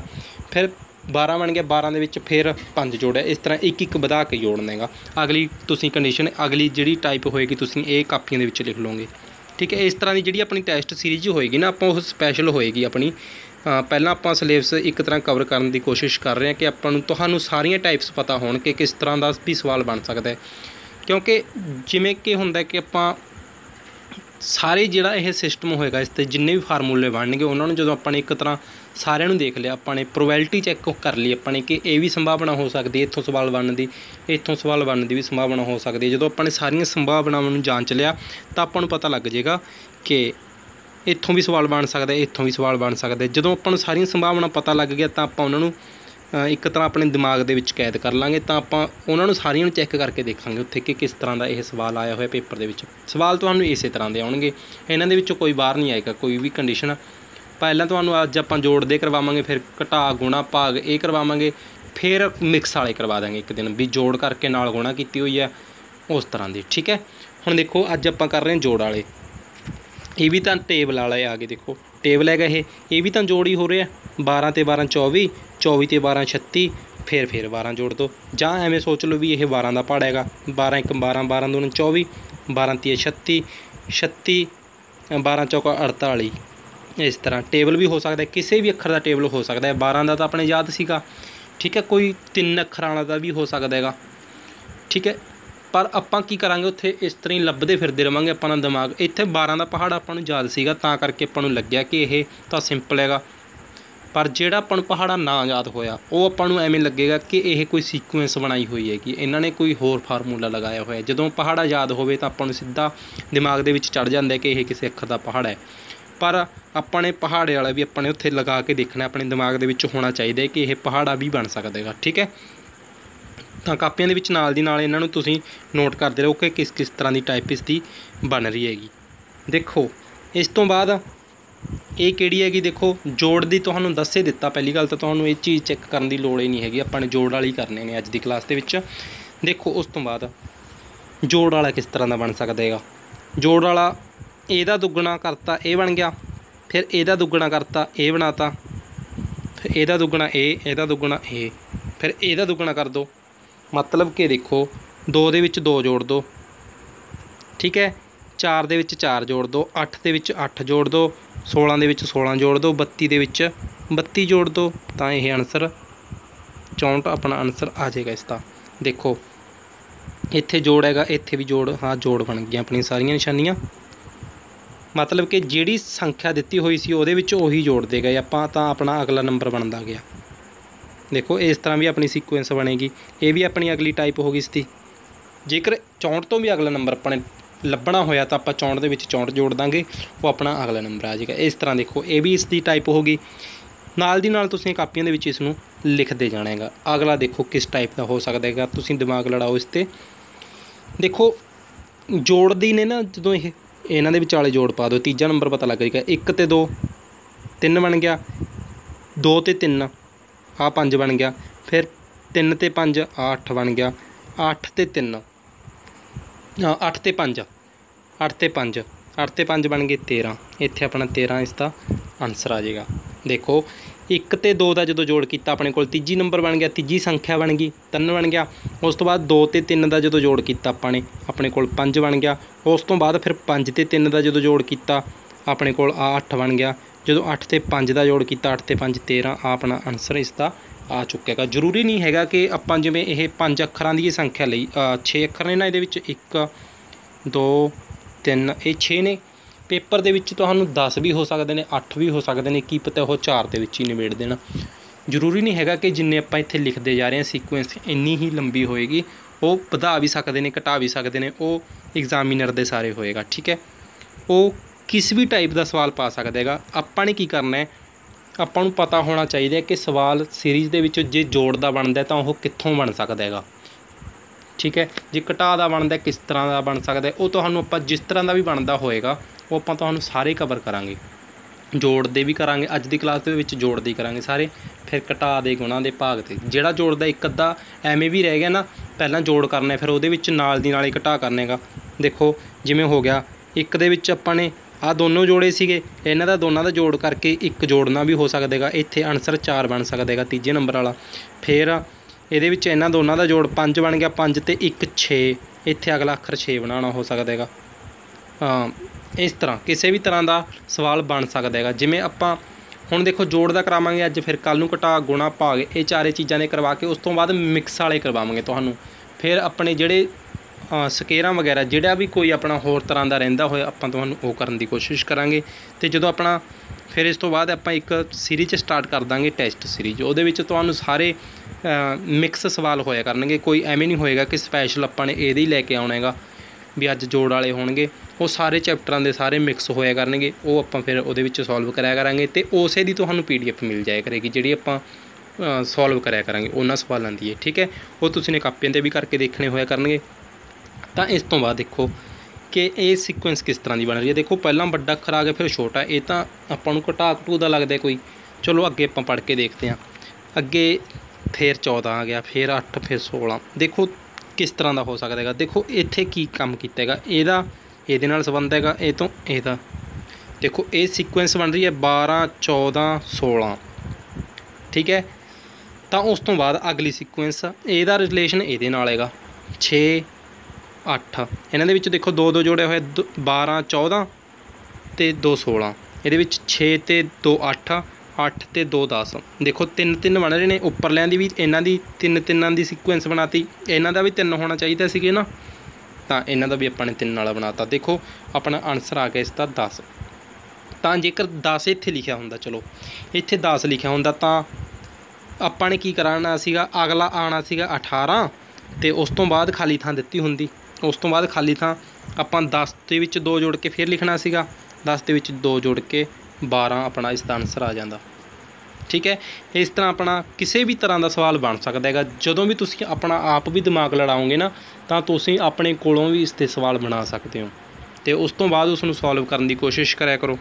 फिर 12 बन गया, 12 दे विच फिर 5 जोड़िया। इस तरह एक बढ़ा के जोड़ना है। अगली तुसीं कंडीशन अगली जिहड़ी टाइप होएगी तुसीं ये कापियां दे विच लिख लोगे। ठीक है, इस तरह की जिहड़ी अपनी टैस्ट सीरीज होएगी ना आपां, वो स्पैशल होएगी अपनी। पहला आप सिलेबस एक तरह कवर करने की कोशिश कर रहे हैं कि आपां तुहानूं सारियां टाइप्स पता होण कि किस तरह का भी सवाल बन सकता है। क्योंकि जिमें कि हुंदा कि आपां सारे जिहड़ा यह सिस्टम होएगा इस ते जिन्ने भी फार्मूले बनणगे उन्होंने जो अपने एक तरह सारिਆਂ ਨੂੰ देख लिया, अपने प्रोबेबिलिटी चैक कर ली अपने कि ये भी संभावना हो सकती है इत्थों सवाल बनने की, इत्थों सवाल बनने की भी संभावना हो सकती है। जो अपने सारियां संभावनावां नूं जांच लिया तो आपां नूं पता लग जाएगा कि इत्थों भी सवाल बन सकता है, इत्थों भी सवाल बन सकता है। जो आपां नूं सारियां संभावना पता लग गया तो आपां उन्हां नूं एक तरह अपने दिमाग दे विच कैद कर लांगे। तो आपां उन्हां नूं सारियां नूं चैक करके देखांगे उत्थे कि किस तरह का यह सवाल आया होया पेपर दे विच। सवाल तुहानूं इसे तरह के आउणगे, इन्हां दे विचों कोई बाहर नहीं आएगा कोई भी कंडीशन। पहलां तुहानूं अज आपां जोड़दे करवावांगे, फिर घटा गुणा भाग ये करवावांगे, फिर मिक्स वाले करवा देंगे एक दिन भी जोड़ करके नाल गुणा कीती हुई है उस तरह की। ठीक है, हुण देखो अज आपां कर रहे हैं जोड़ वाले, ये भी तो टेबल वाला आ गए। देखो टेबल है ये भी तो जोड़ ही हो रहा है। 12 ते 12 24, 24 ते 12 36, फिर 12 जोड़ दो। जां एवें सोच लो भी ये 12 का पहाड़ा है, 12 1 12, 12 2 24, 12 3 36, 36 12 चौका 48। इस तरह टेबल भी हो सकता है, किसी भी अखर का टेबल हो सकता है। 12 का तो अपने याद सीगा। ठीक है, कोई 3 अखर वाला का भी हो सकता है। ठीक है, पर आपां की करांगे उत्थे इस तरह ही लभदे फिरदे रहांगे। अपना दिमाग इत्थे 12 का पहाड़ा आपां नूं याद सीगा तां करके आपां नूं लग्गिया कि यह तो सिंपल हैगा। पर जिहड़ा आपां नूं पहाड़ा ना याद होया वो आपां नूं एवें लगेगा कि यह कोई सीक्वेंस बनाई हुई है कि इन्हां ने कोई होर फार्मूला लगाया होया। जदों पहाड़ा याद होवे तां आपां नूं सीधा दिमाग दे विच चढ़ जांदा कि यह किसी अखर का पहाड़ा है। पर अपने पहाड़े वाला भी अपने उत्थे लगा के देखना, अपने दिमाग दे विच होना चाहिए कि यह पहाड़ा भी बन सकता है। ठीक है, तो कापियां दे विच नाल दी नाल इन्हां नूं तुसीं नोट करते रहो कि किस किस तरह की टाइप इसकी बन रही हैगी। देखो इस तो बाद ये किहड़ी हैगी, देखो जोड़ दी तुहानूं दस्से दिता। पहली गल तो तुहानूं ये चीज़ चैक करने की लोड़ ही नहीं हैगी, अपने जोड़ वाली करने ने अज दी क्लास दे विच। देखो उस तो बाद जोड़ वाला किस तरह का बन सकता है। जोड़ वाला ਇਹਦਾ दुगना करता ये बन गया, फिर ਇਹਦਾ दुगना करता ये बनाता, फिर ਇਹਦਾ दुगना ਇਹਦਾ दुगना ये, फिर ਇਹਦਾ दुगना कर दो। मतलब कि देखो 2 ਦੇ ਵਿੱਚ 2 जोड़ दो। ठीक है, 4 ਦੇ ਵਿੱਚ 4 जोड़ दो, 8 ਦੇ ਵਿੱਚ 8 जोड़ दो, 16 ਦੇ ਵਿੱਚ 16 जोड़ दो, 32 ਦੇ ਵਿੱਚ 32 जोड़ दो। तो यह आंसर 64 अपना आंसर आ जाएगा इसका। देखो इत्थे जोड़ हैगा, इत्थे भी जोड़, हाँ जोड़ बन गई अपनी सारियां निशानियां। मतलब कि जिहड़ी संख्या दिती हुई सी उहदे विच उही जोड़ दे गए आपां, तां अपना अगला नंबर बनता गया। देखो इस तरह भी अपनी सीक्वेंस बनेगी। ये भी अपनी अगली टाइप होगी इसकी। जेकर 64 तो भी अगला नंबर अपने लभना होया तो आप 64 दे विच 64 जोड़ देंगे, वो अपना अगला नंबर आ जाएगा। इस तरह देखो ये भी इसकी टाइप होगी। नाल दी नाल तुसीं कापियां दे विच इसनूं लिखते जाना है। अगला देखो किस टाइप का हो सकता है, तुसीं दिमाग लड़ाओ इस ते। देखो जोड़ दी ने ना जदों ये इन्हां दे विचाले जोड़ पा दो, तीजा नंबर पता लग जाएगा। 1 ते 2 3 बन गया, 2 ते 3 आ 5 बन गया, फिर 3 ते 5 आ 8 बन गया, 8 ते 3 8 ते 5 8 ते 5 8 ते 5 बन गए 13। इत्थे अपना 13 इसका आंसर आ जाएगा। देखो 1 ते 2 का जो जोड़ किया अपने को तीजी नंबर बन गया, तीजी संख्या बन गई 3 बन गया। उस तो बाद 2 ते 3 का जो जोड़ किया अपने को 5 बन गया। उस तो बाद फिर 5 ते 3 का जो जोड़ किया अपने को 8 बन गया। जो 8 ते 5 का जोड़ किया 8 ते 5 13, अपना आंसर इसका ਆ ਚੁੱਕਾ ਹੈਗਾ। ਜ਼ਰੂਰੀ ਨਹੀਂ ਹੈਗਾ ਕਿ ਆਪਾਂ ਜਿਵੇਂ ਇਹ 5 ਅੱਖਰਾਂ ਦੀ ਸੰਖਿਆ ਲਈ 6 ਅੱਖਰ ਨੇ ਨਾ ਇਹਦੇ ਵਿੱਚ 1 2 3 ਇਹ 6 ਨੇ। ਪੇਪਰ ਦੇ ਵਿੱਚ ਤੁਹਾਨੂੰ 10 ਵੀ ਹੋ ਸਕਦੇ ਨੇ, 8 ਵੀ ਹੋ ਸਕਦੇ ਨੇ, ਕੀ ਪਤਾ ਉਹ 4 ਦੇ ਵਿੱਚ ਹੀ ਨਿਬੇੜ ਦੇਣ। ਜ਼ਰੂਰੀ ਨਹੀਂ ਹੈਗਾ ਕਿ ਜਿੰਨੇ ਆਪਾਂ ਇੱਥੇ ਲਿਖਦੇ ਜਾ ਰਹੇ ਹਾਂ ਸੀਕੁਐਂਸ ਇੰਨੀ ਹੀ ਲੰਬੀ ਹੋਏਗੀ, ਉਹ ਵਧਾ ਵੀ ਸਕਦੇ ਨੇ ਘਟਾ ਵੀ ਸਕਦੇ ਨੇ, ਉਹ ਐਗਜ਼ਾਮੀਨਰ ਦੇ ਸਾਰੇ ਹੋਏਗਾ। ਠੀਕ ਹੈ, ਉਹ ਕਿਸ ਵੀ ਟਾਈਪ ਦਾ ਸਵਾਲ ਪਾ ਸਕਦਾ ਹੈਗਾ। ਆਪਾਂ ਨੇ ਕੀ ਕਰਨਾ ਹੈ, ਆਪਾਂ ਨੂੰ ਪਤਾ ਹੋਣਾ ਚਾਹੀਦਾ ਕਿ ਸਵਾਲ ਸੀਰੀਜ਼ ਦੇ ਵਿੱਚ ਜੇ ਜੋੜ ਦਾ ਬਣਦਾ ਤਾਂ ਉਹ ਕਿੱਥੋਂ ਬਣ ਸਕਦਾ ਹੈਗਾ। ਠੀਕ ਹੈ, ਜੇ ਘਟਾ ਦਾ ਬਣਦਾ ਕਿਸ ਤਰ੍ਹਾਂ ਦਾ ਬਣ ਸਕਦਾ, ਉਹ ਤੁਹਾਨੂੰ ਆਪਾਂ ਜਿਸ ਤਰ੍ਹਾਂ ਦਾ ਵੀ ਬਣਦਾ ਹੋਏਗਾ ਉਹ ਆਪਾਂ ਤੁਹਾਨੂੰ ਸਾਰੇ ਕਵਰ ਕਰਾਂਗੇ। ਜੋੜ ਦੇ ਵੀ ਕਰਾਂਗੇ, ਅੱਜ ਦੀ ਕਲਾਸ ਦੇ ਵਿੱਚ ਜੋੜ ਦੇ ਕਰਾਂਗੇ ਸਾਰੇ, ਫਿਰ ਘਟਾ ਦੇ, ਗੁਣਾ ਦੇ, ਭਾਗ ਦੇ। ਜਿਹੜਾ ਜੋੜ ਦਾ ਇੱਕ ਅੱਧਾ ਐਵੇਂ ਵੀ ਰਹਿ ਗਿਆ ਨਾ, ਪਹਿਲਾਂ ਜੋੜ ਕਰਨਾ ਫਿਰ ਉਹਦੇ ਵਿੱਚ ਨਾਲ ਦੀ ਨਾਲ ਹੀ ਘਟਾ ਕਰਨਾ ਹੈਗਾ। ਦੇਖੋ ਜਿਵੇਂ ਹੋ ਗਿਆ ਇੱਕ ਦੇ ਵਿੱਚ ਆਪਾਂ ਨੇ ਆਹ ਦੋਨੋਂ ਜੋੜੇ ਸੀਗੇ, ਇਹਨਾਂ ਦਾ ਦੋਨਾਂ ਦਾ ਜੋੜ ਕਰਕੇ ਇੱਕ ਜੋੜਨਾ ਵੀ ਹੋ ਸਕਦਾ ਹੈਗਾ। ਇੱਥੇ ਆਨਸਰ 4 ਬਣ ਸਕਦਾ ਹੈਗਾ ਤੀਜੇ ਨੰਬਰ ਵਾਲਾ। ਫਿਰ ਇਹਦੇ ਵਿੱਚ ਇਹਨਾਂ ਦੋਨਾਂ ਦਾ ਜੋੜ 5 ਬਣ ਗਿਆ, 5 ਤੇ 1 6, ਇੱਥੇ ਅਗਲਾ ਅੱਖਰ 6 ਬਣਾਉਣਾ ਹੋ ਸਕਦਾ ਹੈਗਾ। ਇਸ ਤਰ੍ਹਾਂ ਕਿਸੇ ਵੀ ਤਰ੍ਹਾਂ ਦਾ ਸਵਾਲ ਬਣ ਸਕਦਾ ਹੈਗਾ। ਜਿਵੇਂ ਆਪਾਂ ਹੁਣ ਦੇਖੋ ਜੋੜ ਦਾ ਕਰਾਵਾਂਗੇ ਅੱਜ, ਫਿਰ ਕੱਲ੍ਹ ਨੂੰ ਘਟਾ, ਗੁਣਾ, ਭਾਗ, ਇਹ ਚਾਰੇ ਚੀਜ਼ਾਂ ਦੇ ਕਰਵਾ ਕੇ ਉਸ ਤੋਂ ਬਾਅਦ ਮਿਕਸ ਵਾਲੇ ਕਰਵਾਵਾਂਗੇ ਤੁਹਾਨੂੰ। ਫਿਰ ਆਪਣੇ ਜਿਹੜੇ ਸਕੇਰਾਂ ਵਗੈਰਾ ਜਿਹੜਾ ਵੀ ਕੋਈ ਆਪਣਾ ਹੋਰ ਤਰ੍ਹਾਂ ਦਾ ਰਹਿੰਦਾ ਹੋਇਆ ਆਪਾਂ ਤੁਹਾਨੂੰ ਉਹ ਕਰਨ ਦੀ ਕੋਸ਼ਿਸ਼ ਕਰਾਂਗੇ। ਅਤੇ ਜਦੋਂ ਆਪਣਾ ਫਿਰ ਇਸ ਤੋਂ ਬਾਅਦ ਆਪਾਂ ਇੱਕ ਸੀਰੀਜ਼ ਸਟਾਰਟ ਕਰ ਦਾਂਗੇ ਟੈਸਟ ਸੀਰੀਜ਼, ਉਹਦੇ ਵਿੱਚ ਤੁਹਾਨੂੰ ਸਾਰੇ ਮਿਕਸ ਸਵਾਲ ਹੋਇਆ ਕਰਨਗੇ। ਕੋਈ ਐਵੇਂ ਨਹੀਂ ਹੋਏਗਾ ਕਿ ਸਪੈਸ਼ਲ ਆਪਾਂ ਨੇ ਇਹਦੇ ਹੀ ਲੈ ਕੇ ਆਉਣਾ ਹੈਗਾ ਵੀ ਅੱਜ ਜੋੜ ਵਾਲੇ ਹੋਣਗੇ। ਉਹ ਸਾਰੇ ਚੈਪਟਰਾਂ ਦੇ ਸਾਰੇ ਮਿਕਸ ਹੋਇਆ ਕਰਨਗੇ, ਉਹ ਆਪਾਂ ਫਿਰ ਉਹਦੇ ਵਿੱਚ ਸੋਲਵ ਕਰਿਆ ਕਰਾਂਗੇ। ਅਤੇ ਉਸੇ ਦੀ ਤੁਹਾਨੂੰ PDF ਮਿਲ ਜਾਇਆ ਕਰੇਗੀ ਜਿਹੜੀ ਆਪਾਂ ਸੋਲਵ ਕਰਿਆ ਕਰਾਂਗੇ ਉਹਨਾਂ ਸਵਾਲਾਂ ਦੀ। ਠੀਕ ਹੈ, ਉਹ ਤੁਸੀਂ ਨੇ ਕਾਪੀਆਂ 'ਤੇ ਵੀ ਕਰਕੇ ਦੇਖਣੇ ਹੋਇਆ ਕਰਨਗੇ। ਤਾਂ ਇਸ ਤੋਂ ਬਾਅਦ ਦੇਖੋ ਕਿ ਇਹ ਸੀਕੁਐਂਸ ਕਿਸ ਤਰ੍ਹਾਂ ਦੀ ਬਣ ਰਹੀ ਹੈ। ਦੇਖੋ ਪਹਿਲਾਂ ਵੱਡਾ ਅੱਖਰ ਆ ਗਿਆ ਫਿਰ ਛੋਟਾ, ਇਹ ਤਾਂ ਆਪਾਂ ਨੂੰ ਘਟਾ ਘਟੂ ਦਾ ਲੱਗਦਾ ਕੋਈ। ਚਲੋ ਅੱਗੇ ਆਪਾਂ ਪੜ੍ਹ ਕੇ ਦੇਖਦੇ ਹਾਂ। ਅੱਗੇ ਫਿਰ 14 ਆ ਗਿਆ, ਫਿਰ 8, ਫਿਰ 16। ਦੇਖੋ ਕਿਸ ਤਰ੍ਹਾਂ ਦਾ ਹੋ ਸਕਦਾ ਹੈਗਾ। ਦੇਖੋ ਇੱਥੇ ਕੀ ਕੰਮ ਕੀਤਾ ਹੈਗਾ, ਇਹਦਾ ਇਹਦੇ ਨਾਲ ਸੰਬੰਧ ਹੈਗਾ, ਇਹ ਤੋਂ ਇਹਦਾ। ਦੇਖੋ ਇਹ ਸੀਕੁਐਂਸ ਬਣ ਰਹੀ ਹੈ 12 14 16। ਠੀਕ ਹੈ, ਤਾਂ ਉਸ ਤੋਂ ਬਾਅਦ ਅਗਲੀ ਸੀਕੁਐਂਸ ਇਹਦਾ ਰਿਲੇਸ਼ਨ ਇਹਦੇ ਨਾਲ ਹੈਗਾ 6 8। ਇਹਨਾਂ ਦੇ ਵਿੱਚ ਦੇਖੋ 2 2 ਜੋੜੇ ਹੋਏ, 12 14 ਅਤੇ 2 16। ਇਹਦੇ ਵਿੱਚ 6 ਤੇ 2 8, 8 ਤੇ 2 10। ਦੇਖੋ 3 3 ਬਣ ਰਹੇ ਨੇ। ਉੱਪਰਲਿਆਂ ਦੀ ਵੀ ਇਹਨਾਂ ਦੀ 3 3 ਦੀ ਸੀਕੁਐਂਸ ਬਣਾਤੀ, ਇਹਨਾਂ ਦਾ ਵੀ 3 ਹੋਣਾ ਚਾਹੀਦਾ ਸੀਗੇ ਨਾ, ਤਾਂ ਇਹਨਾਂ ਦਾ ਵੀ ਆਪਾਂ ਨੇ 3 ਵਾਲਾ ਬਣਾਤਾ। ਦੇਖੋ ਆਪਣਾ ਆਨਸਰ ਆ ਗਿਆ ਇਸ ਦਾ 10। ਤਾਂ ਜੇਕਰ 10 ਇੱਥੇ ਲਿਖਿਆ ਹੁੰਦਾ, ਚਲੋ ਇੱਥੇ 10 ਲਿਖਿਆ ਹੁੰਦਾ ਤਾਂ ਆਪਾਂ ਨੇ ਕੀ ਕਰਾਉਣਾ ਸੀਗਾ, ਅਗਲਾ ਆਉਣਾ ਸੀਗਾ 18 ਅਤੇ ਉਸ ਤੋਂ ਬਾਅਦ ਖਾਲੀ ਥਾਂ ਦਿੱਤੀ ਹੁੰਦੀ। ਉਸ ਤੋਂ ਬਾਅਦ ਖਾਲੀ ਥਾਂ ਆਪਾਂ 10 ਦੇ ਵਿੱਚ 2 ਜੋੜ ਕੇ ਫਿਰ ਲਿਖਣਾ ਸੀਗਾ, 10 ਦੇ ਵਿੱਚ 2 ਜੋੜ ਕੇ 12 ਆਪਣਾ ਇਸ ਦਾ ਆਨਸਰ ਆ ਜਾਂਦਾ। ਠੀਕ ਹੈ, ਇਸ ਤਰ੍ਹਾਂ ਆਪਣਾ ਕਿਸੇ ਵੀ ਤਰ੍ਹਾਂ ਦਾ ਸਵਾਲ ਬਣ ਸਕਦਾ ਹੈਗਾ। ਜਦੋਂ ਵੀ ਤੁਸੀਂ ਆਪਣਾ ਆਪ ਵੀ ਦਿਮਾਗ ਲੜਾਓਗੇ ਨਾ ਤਾਂ ਤੁਸੀਂ ਆਪਣੇ ਕੋਲੋਂ ਵੀ ਇਸ 'ਤੇ ਸਵਾਲ ਬਣਾ ਸਕਦੇ ਹੋ ਅਤੇ ਉਸ ਤੋਂ ਬਾਅਦ ਉਸ ਨੂੰ ਸੋਲਵ ਕਰਨ ਦੀ ਕੋਸ਼ਿਸ਼ ਕਰਿਆ ਕਰੋ।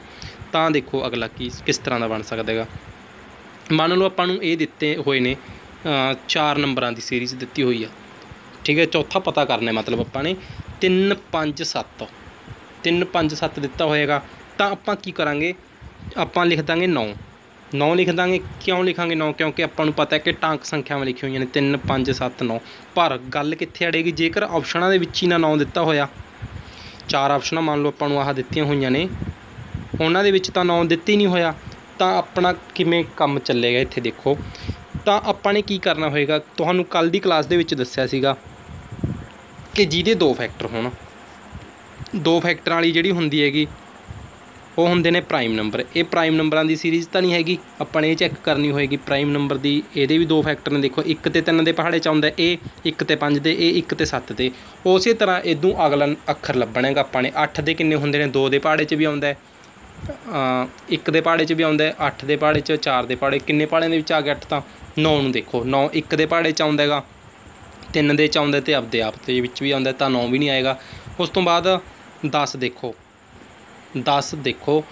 ਤਾਂ ਦੇਖੋ ਅਗਲਾ ਕਿਸ ਤਰ੍ਹਾਂ ਦਾ ਬਣ ਸਕਦਾ ਹੈਗਾ। ਮੰਨ ਲਓ ਆਪਾਂ ਨੂੰ ਇਹ ਦਿੱਤੇ ਹੋਏ ਨੇ 4 ਨੰਬਰਾਂ ਦੀ ਸੀਰੀਜ਼ ਦਿੱਤੀ ਹੋਈ ਆ। ਠੀਕ ਹੈ, ਚੌਥਾ ਪਤਾ ਕਰਨਾ ਮਤਲਬ ਆਪਾਂ ਨੇ 3 5 7 3 5 7 ਦਿੱਤਾ ਹੋਏਗਾ। ਤਾਂ ਆਪਾਂ ਕੀ ਕਰਾਂਗੇ, ਆਪਾਂ ਲਿਖ ਦਾਂਗੇ 9 9 ਲਿਖ ਦਾਂਗੇ। ਕਿਉਂ ਲਿਖਾਂਗੇ 9? ਕਿਉਂਕਿ ਆਪਾਂ ਨੂੰ ਪਤਾ ਹੈ ਕਿ ਟਾਂਕ ਸੰਖਿਆਵਾਂ ਲਿਖੀਆਂ ਹੋਈਆਂ ਨੇ 3 5 7 9। ਪਰ ਗੱਲ ਕਿੱਥੇ ਅੜੇਗੀ, ਜੇਕਰ ਆਪਸ਼ਨਾਂ ਦੇ ਵਿੱਚ ਹੀ ਨਾ 9 ਦਿੱਤਾ ਹੋਇਆ। 4 ਆਪਸ਼ਨਾਂ ਮੰਨ ਲਓ ਆਪਾਂ ਨੂੰ ਆਹ ਦਿੱਤੀਆਂ ਹੋਈਆਂ ਨੇ, ਉਹਨਾਂ ਦੇ ਵਿੱਚ ਤਾਂ 9 ਦਿੱਤੀ ਨਹੀਂ ਹੋਇਆ, ਤਾਂ ਆਪਣਾ ਕਿਵੇਂ ਕੰਮ ਚੱਲੇਗਾ ਇੱਥੇ ਦੇਖੋ। ਤਾਂ ਆਪਾਂ ਨੇ ਕੀ ਕਰਨਾ ਹੋਏਗਾ, ਤੁਹਾਨੂੰ ਕੱਲ੍ਹ ਦੀ ਕਲਾਸ ਦੇ ਵਿੱਚ ਦੱਸਿਆ ਸੀਗਾ ਕਿ ਜਿਹਦੇ 2 ਫੈਕਟਰ ਹੋਣ, 2 ਫੈਕਟਰਾਂ ਵਾਲੀ ਜਿਹੜੀ ਹੁੰਦੀ ਹੈਗੀ ਉਹ ਹੁੰਦੇ ਨੇ ਪ੍ਰਾਈਮ ਨੰਬਰ। ਇਹ ਪ੍ਰਾਈਮ ਨੰਬਰਾਂ ਦੀ ਸੀਰੀਜ਼ ਤਾਂ ਨਹੀਂ ਹੈਗੀ, ਆਪਾਂ ਨੇ ਇਹ ਚੈੱਕ ਕਰਨੀ ਹੋਏਗੀ ਪ੍ਰਾਈਮ ਨੰਬਰ ਦੀ। ਇਹਦੇ ਵੀ 2 ਫੈਕਟਰ ਨੇ, ਦੇਖੋ 1 ਤੇ 3 ਦੇ ਪਹਾੜੇ 'ਚ ਆਉਂਦਾ, ਇਹ 1 ਤੇ 5 ਦੇ, ਇਹ 1 ਤੇ 7 ਦੇ। ਉਸੇ ਤਰ੍ਹਾਂ ਇੱਦੋਂ ਅਗਲਾ ਅੱਖਰ ਲੱਭਣਾ ਹੈਗਾ ਆਪਾਂ ਨੇ। 8 ਦੇ ਕਿੰਨੇ ਹੁੰਦੇ ਨੇ, 2 ਦੇ ਪਹਾੜੇ 'ਚ ਵੀ ਆਉਂਦਾ, 1 ਦੇ ਪਹਾੜੇ 'ਚ ਵੀ ਆਉਂਦਾ, 8 ਦੇ ਪਹਾੜੇ 'ਚ, 4 ਦੇ ਪਹਾੜੇ, ਕਿੰਨੇ ਪਹਾੜਿਆਂ ਦੇ ਵਿੱਚ ਆ ਗਿਆ 8 ਤਾਂ। 9 ਨੂੰ ਦੇਖੋ, 9 1 ਦੇ ਪਹਾੜੇ 'ਚ ਆਉਂਦਾ ਹੈਗਾ, 3 ਦੇ 'ਚ ਆਉਂਦਾ ਅਤੇ ਆਪਦੇ ਆਪ ਦੇ ਵਿੱਚ ਵੀ ਆਉਂਦਾ, ਤਾਂ 9 ਵੀ ਨਹੀਂ ਆਏਗਾ। ਉਸ ਤੋਂ ਬਾਅਦ 10 ਦੇਖੋ, 10 ਦੇਖੋ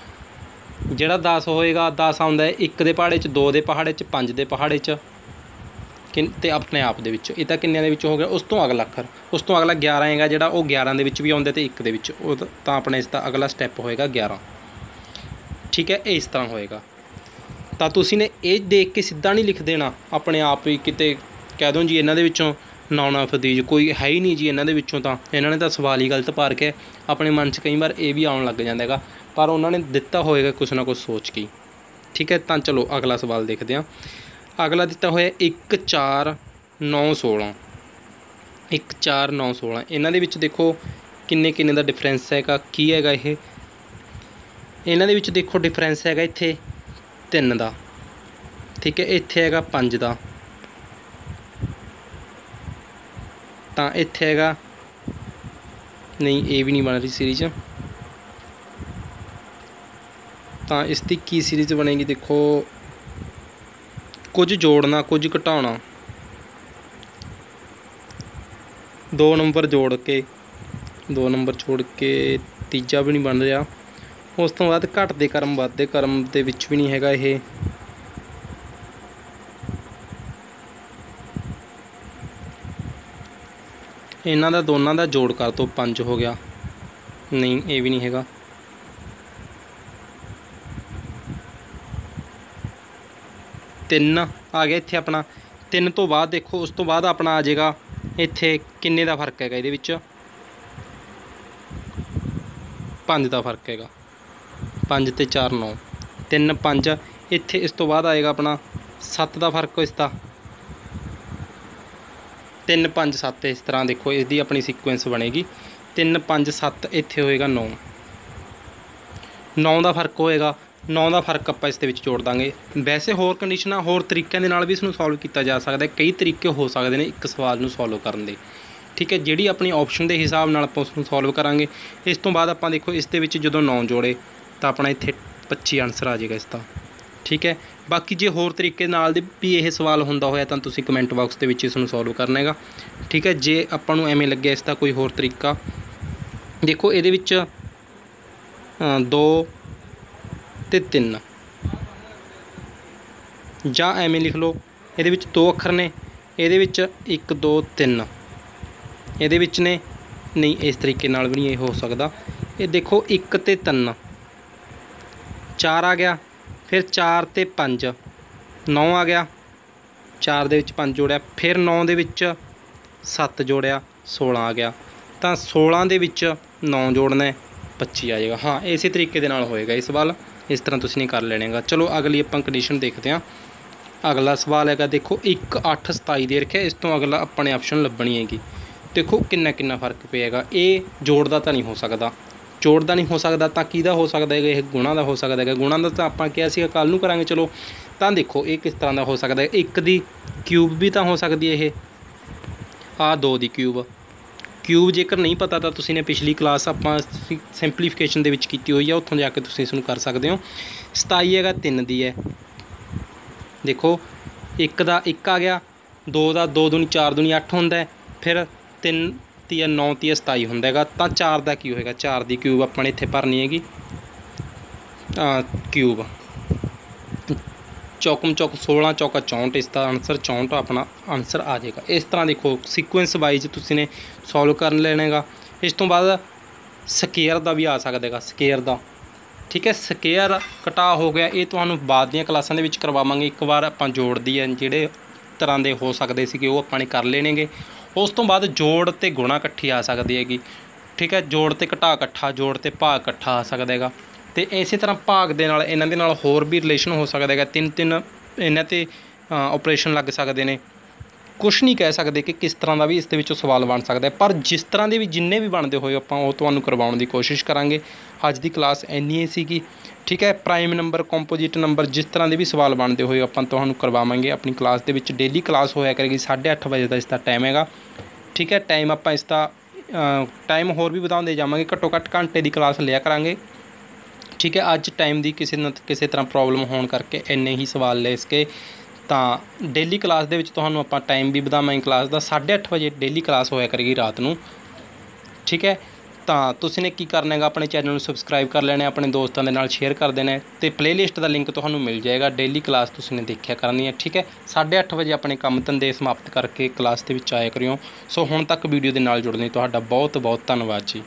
ਜਿਹੜਾ 10 ਹੋਏਗਾ, 10 ਆਉਂਦਾ 1 ਦੇ ਪਹਾੜੇ 'ਚ, 2 ਦੇ ਪਹਾੜੇ 'ਚ, 5 ਦੇ ਪਹਾੜੇ 'ਚ ਅਤੇ ਆਪਣੇ ਆਪ ਦੇ ਵਿੱਚ। ਇਹ ਤਾਂ ਕਿੰਨਿਆਂ ਦੇ ਵਿੱਚ ਹੋ ਗਿਆ। ਉਸ ਤੋਂ ਅਗਲਾ ਅੱਖਰ, ਉਸ ਤੋਂ ਅਗਲਾ 11 ਹੈਗਾ ਜਿਹੜਾ, ਉਹ 11 ਦੇ ਵਿੱਚ ਵੀ ਆਉਂਦਾ ਅਤੇ 1 ਦੇ ਵਿੱਚ। ਉਹ ਤਾਂ ਆਪਣੇ ਇਸ ਦਾ ਅਗਲਾ ਸਟੈਪ ਹੋਏਗਾ 11। ਠੀਕ ਹੈ, ਇਸ ਤਰ੍ਹਾਂ ਹੋਏਗਾ। ਤਾਂ ਤੁਸੀਂ ਨੇ ਇਹ ਦੇਖ ਕੇ ਸਿੱਧਾ ਨਹੀਂ ਲਿਖ ਦੇਣਾ, ਆਪਣੇ ਆਪ ਹੀ ਕਿਤੇ ਕਹਿ ਦਿਓ ਜੀ ਇਹਨਾਂ ਦੇ ਵਿੱਚੋਂ ਨਾਉਣਾ ਫਦੀਜ ਕੋਈ ਹੈ ਹੀ ਨਹੀਂ ਜੀ ਇਹਨਾਂ ਦੇ ਵਿੱਚੋਂ, ਤਾਂ ਇਹਨਾਂ ਨੇ ਤਾਂ ਸਵਾਲ ਹੀ ਗਲਤ ਪਾ ਰੱਖਿਆ। ਆਪਣੇ ਮਨ 'ਚ ਕਈ ਵਾਰ ਇਹ ਵੀ ਆਉਣ ਲੱਗ ਜਾਂਦਾ ਹੈਗਾ, ਪਰ ਉਹਨਾਂ ਨੇ ਦਿੱਤਾ ਹੋਏਗਾ ਕੁਛ ਨਾ ਕੁਛ ਸੋਚ ਕੇ। ਠੀਕ ਹੈ, ਤਾਂ ਚਲੋ ਅਗਲਾ ਸਵਾਲ ਦੇਖਦੇ ਹਾਂ। अगला दिता होया 1 4 9 16 1 4 9 16 इन्हां दे विच देखो किन्ने किन्ने दा डिफरेंस हैगा की हैगा ये इन्हां दे विच देखो डिफरेंस हैगा इत्थे 3 दा ठीक है इत्थे हैगा 5 दा तां इत्थे हैगा नहीं ये भी नहीं बन रही सीरीज तां इसकी की सीरीज बनेगी देखो कुछ जोड़ना कुछ घटाना 2 नंबर जोड़ के 2 नंबर जोड़ के तीजा भी नहीं बन रहा उस तो बाद घटते क्रम वधदे क्रम दे विच भी नहीं हैगा ये इन्हां दा दोनों का जोड़ कर तो 5 हो गया नहीं ये भी नहीं हैगा 3 आ गया इत्थे अपना 3 तो बाद देखो उस तो बाद अपना आ जाएगा इत्थे किन्ने दा फर्क हैगा इहदे विच 5 दा फर्क हैगा 5 ते 4 9 3 5 इत्थे इस तो बाद आएगा अपना 7 दा फर्क इसका 3 5 7 इस तरह देखो इसकी अपनी सीक्वेंस बनेगी 3 5 7 इत्थे होएगा 9 9 का फर्क होएगा 9 का फर्क आपां इस दे विच जोड़ दांगे वैसे होर कंडीशनां होर तरीकों के नाल भी इसनूं सॉल्व किया जा सकता है कई तरीके हो सकते हैं एक सवाल नूं सॉल्व करन दे ठीक है जिहड़ी अपनी ऑप्शन के हिसाब नाल आपां उसनूं सॉल्व करांगे इस तो बाद आपां देखो इस दे विच जदों 9 जोड़े तो अपना इत्थे 25 आंसर आ जाएगा इसका ठीक है बाकी जे होर तरीके नाल भी यह सवाल हुंदा होया तां तुसीं कमेंट बॉक्स दे विच इसनूं सॉल्व करना हैगा ठीक है जे आपां नूं एवें लग्गिआ इसका कोई होर तरीका देखो इहदे विच 2 ते 3 जां एवें लिख लो इहदे विच 2 अखर ने इहदे विच 1 2 3 इहदे विच ने नहीं इस तरीके नाल भी नहीं हो सकदा ये देखो 1 ते 3 4 आ गया फिर 4 ते 5 9 आ गया 4 दे विच 5 जोड़िया फिर 9 दे विच 7 जोड़िया 16 आ गया तो 16 दे विच 9 जोड़ना 25 आ जाएगा हाँ इसी तरीके दे नाल होएगा ये सवाल इस तरह तुसीं नहीं कर लेनेगा चलो अगली आपां कंडीशन देखते हैं अगला सवाल हैगा देखो 1 8 27 दे रखिया इस तो अगला अपने ऑप्शन लभनी हैगी देखो किन्ना किन्ना फर्क पेगा ये जोड़दा तो नहीं हो सकता जोड़दा नहीं हो सकता तो किहदा हो सकता है यह गुणा का हो सकता है गुणा का तो आपां किहा सीगा कल नूं करांगे चलो तो देखो ये किस तरह का हो सकता है 1 दी क्यूब भी तो हो सकती है ये आ 2 दी क्यूब जेकर नहीं पता तो तुसीं ने पिछली क्लास आपां सिंपलीफिकेशन दे विच कीती होई है उत्थों जाके तुसीं इसनूं कर सकते हो 27 हैगा 3 दी है देखो 1 दा 1 आ गया 2 दा 2 दूनी 4 दूनी 8 हुंदा है फिर 3 तीया 9 तीया 27 हुंदा हैगा तां 4 दा की होएगा 4 दी क्यूब अपने इत्थे भरनी हैगी क्यूब चौकम चौक 16 चौका 64 इसका आंसर 64 अपना आंसर आ जाएगा इस तरह देखो सीक्वेंस वाइज तुसीं ने सॉल्व कर लेना इस तो बाद स्केयर का भी आ सकता है स्केयर का ठीक है स्केयर घटा हो गया ये तुहानूं बाद दीआं क्लासां दे विच करवावांगे एक बार आपां जोड़ दी है जिहड़े तरह के हो सकते सीगे वो आपां ने कर लेने उस तो बाद जोड़ ते गुणा इकट्ठी आ सकती हैगी ठीक है जोड़ ते घटा इकट्ठा जोड़ ते भाग इकट्ठा आ सकता है तो इस तरह भाग दे नाल इन्हां दे नाल होर भी रिलेशन हो सकता है 3 इन्हां ते ऑपरेशन लग सकते हैं कुछ नहीं कह सकते कि किस तरह का भी इस सवाल बन सकता है पर जिस तरह के भी जिन्ने भी बनते होए आपां वो तुहानूं करवाउण दी कोशिश करांगे अज दी क्लास इन्नी ही सीगी ठीक है प्राइम नंबर कंपोजिट नंबर जिस तरह के भी सवाल बनते हुए आपां तुहानूं करवावांगे अपनी क्लास दे विच डेली क्लास होया करेगी 8:30 बजे का इसका टाइम हैगा ठीक है टाइम आपां इसका टाइम होर भी वधाउंदे जावांगे घट्टो घट्ट घंटे की क्लास लिया करांगे ठीक है अज टाइम की किसी तरह प्रॉब्लम होने करके इन्ने ही सवाल ले इसके तो डेली क्लास दे विच तुहानूं आपां टाइम भी वधावांगे क्लास का 8:30 बजे डेली क्लास होया करेगी रात नूं ठीक है तो तुसीं ने की करना है अपने चैनल को सबसक्राइब कर लेना अपने दोस्तों के नाल शेयर कर देना तो प्लेलिस्ट का लिंक तुहानूं मिल जाएगा डेली क्लास तुसीं ने देखिया करनी है ठीक है 8:30 बजे अपने काम धंधे समाप्त करके क्लास के विच आया करियो सो हुण तक वीडियो के नाल जुड़ने तुहाडा बहुत बहुत धन्नवाद जी।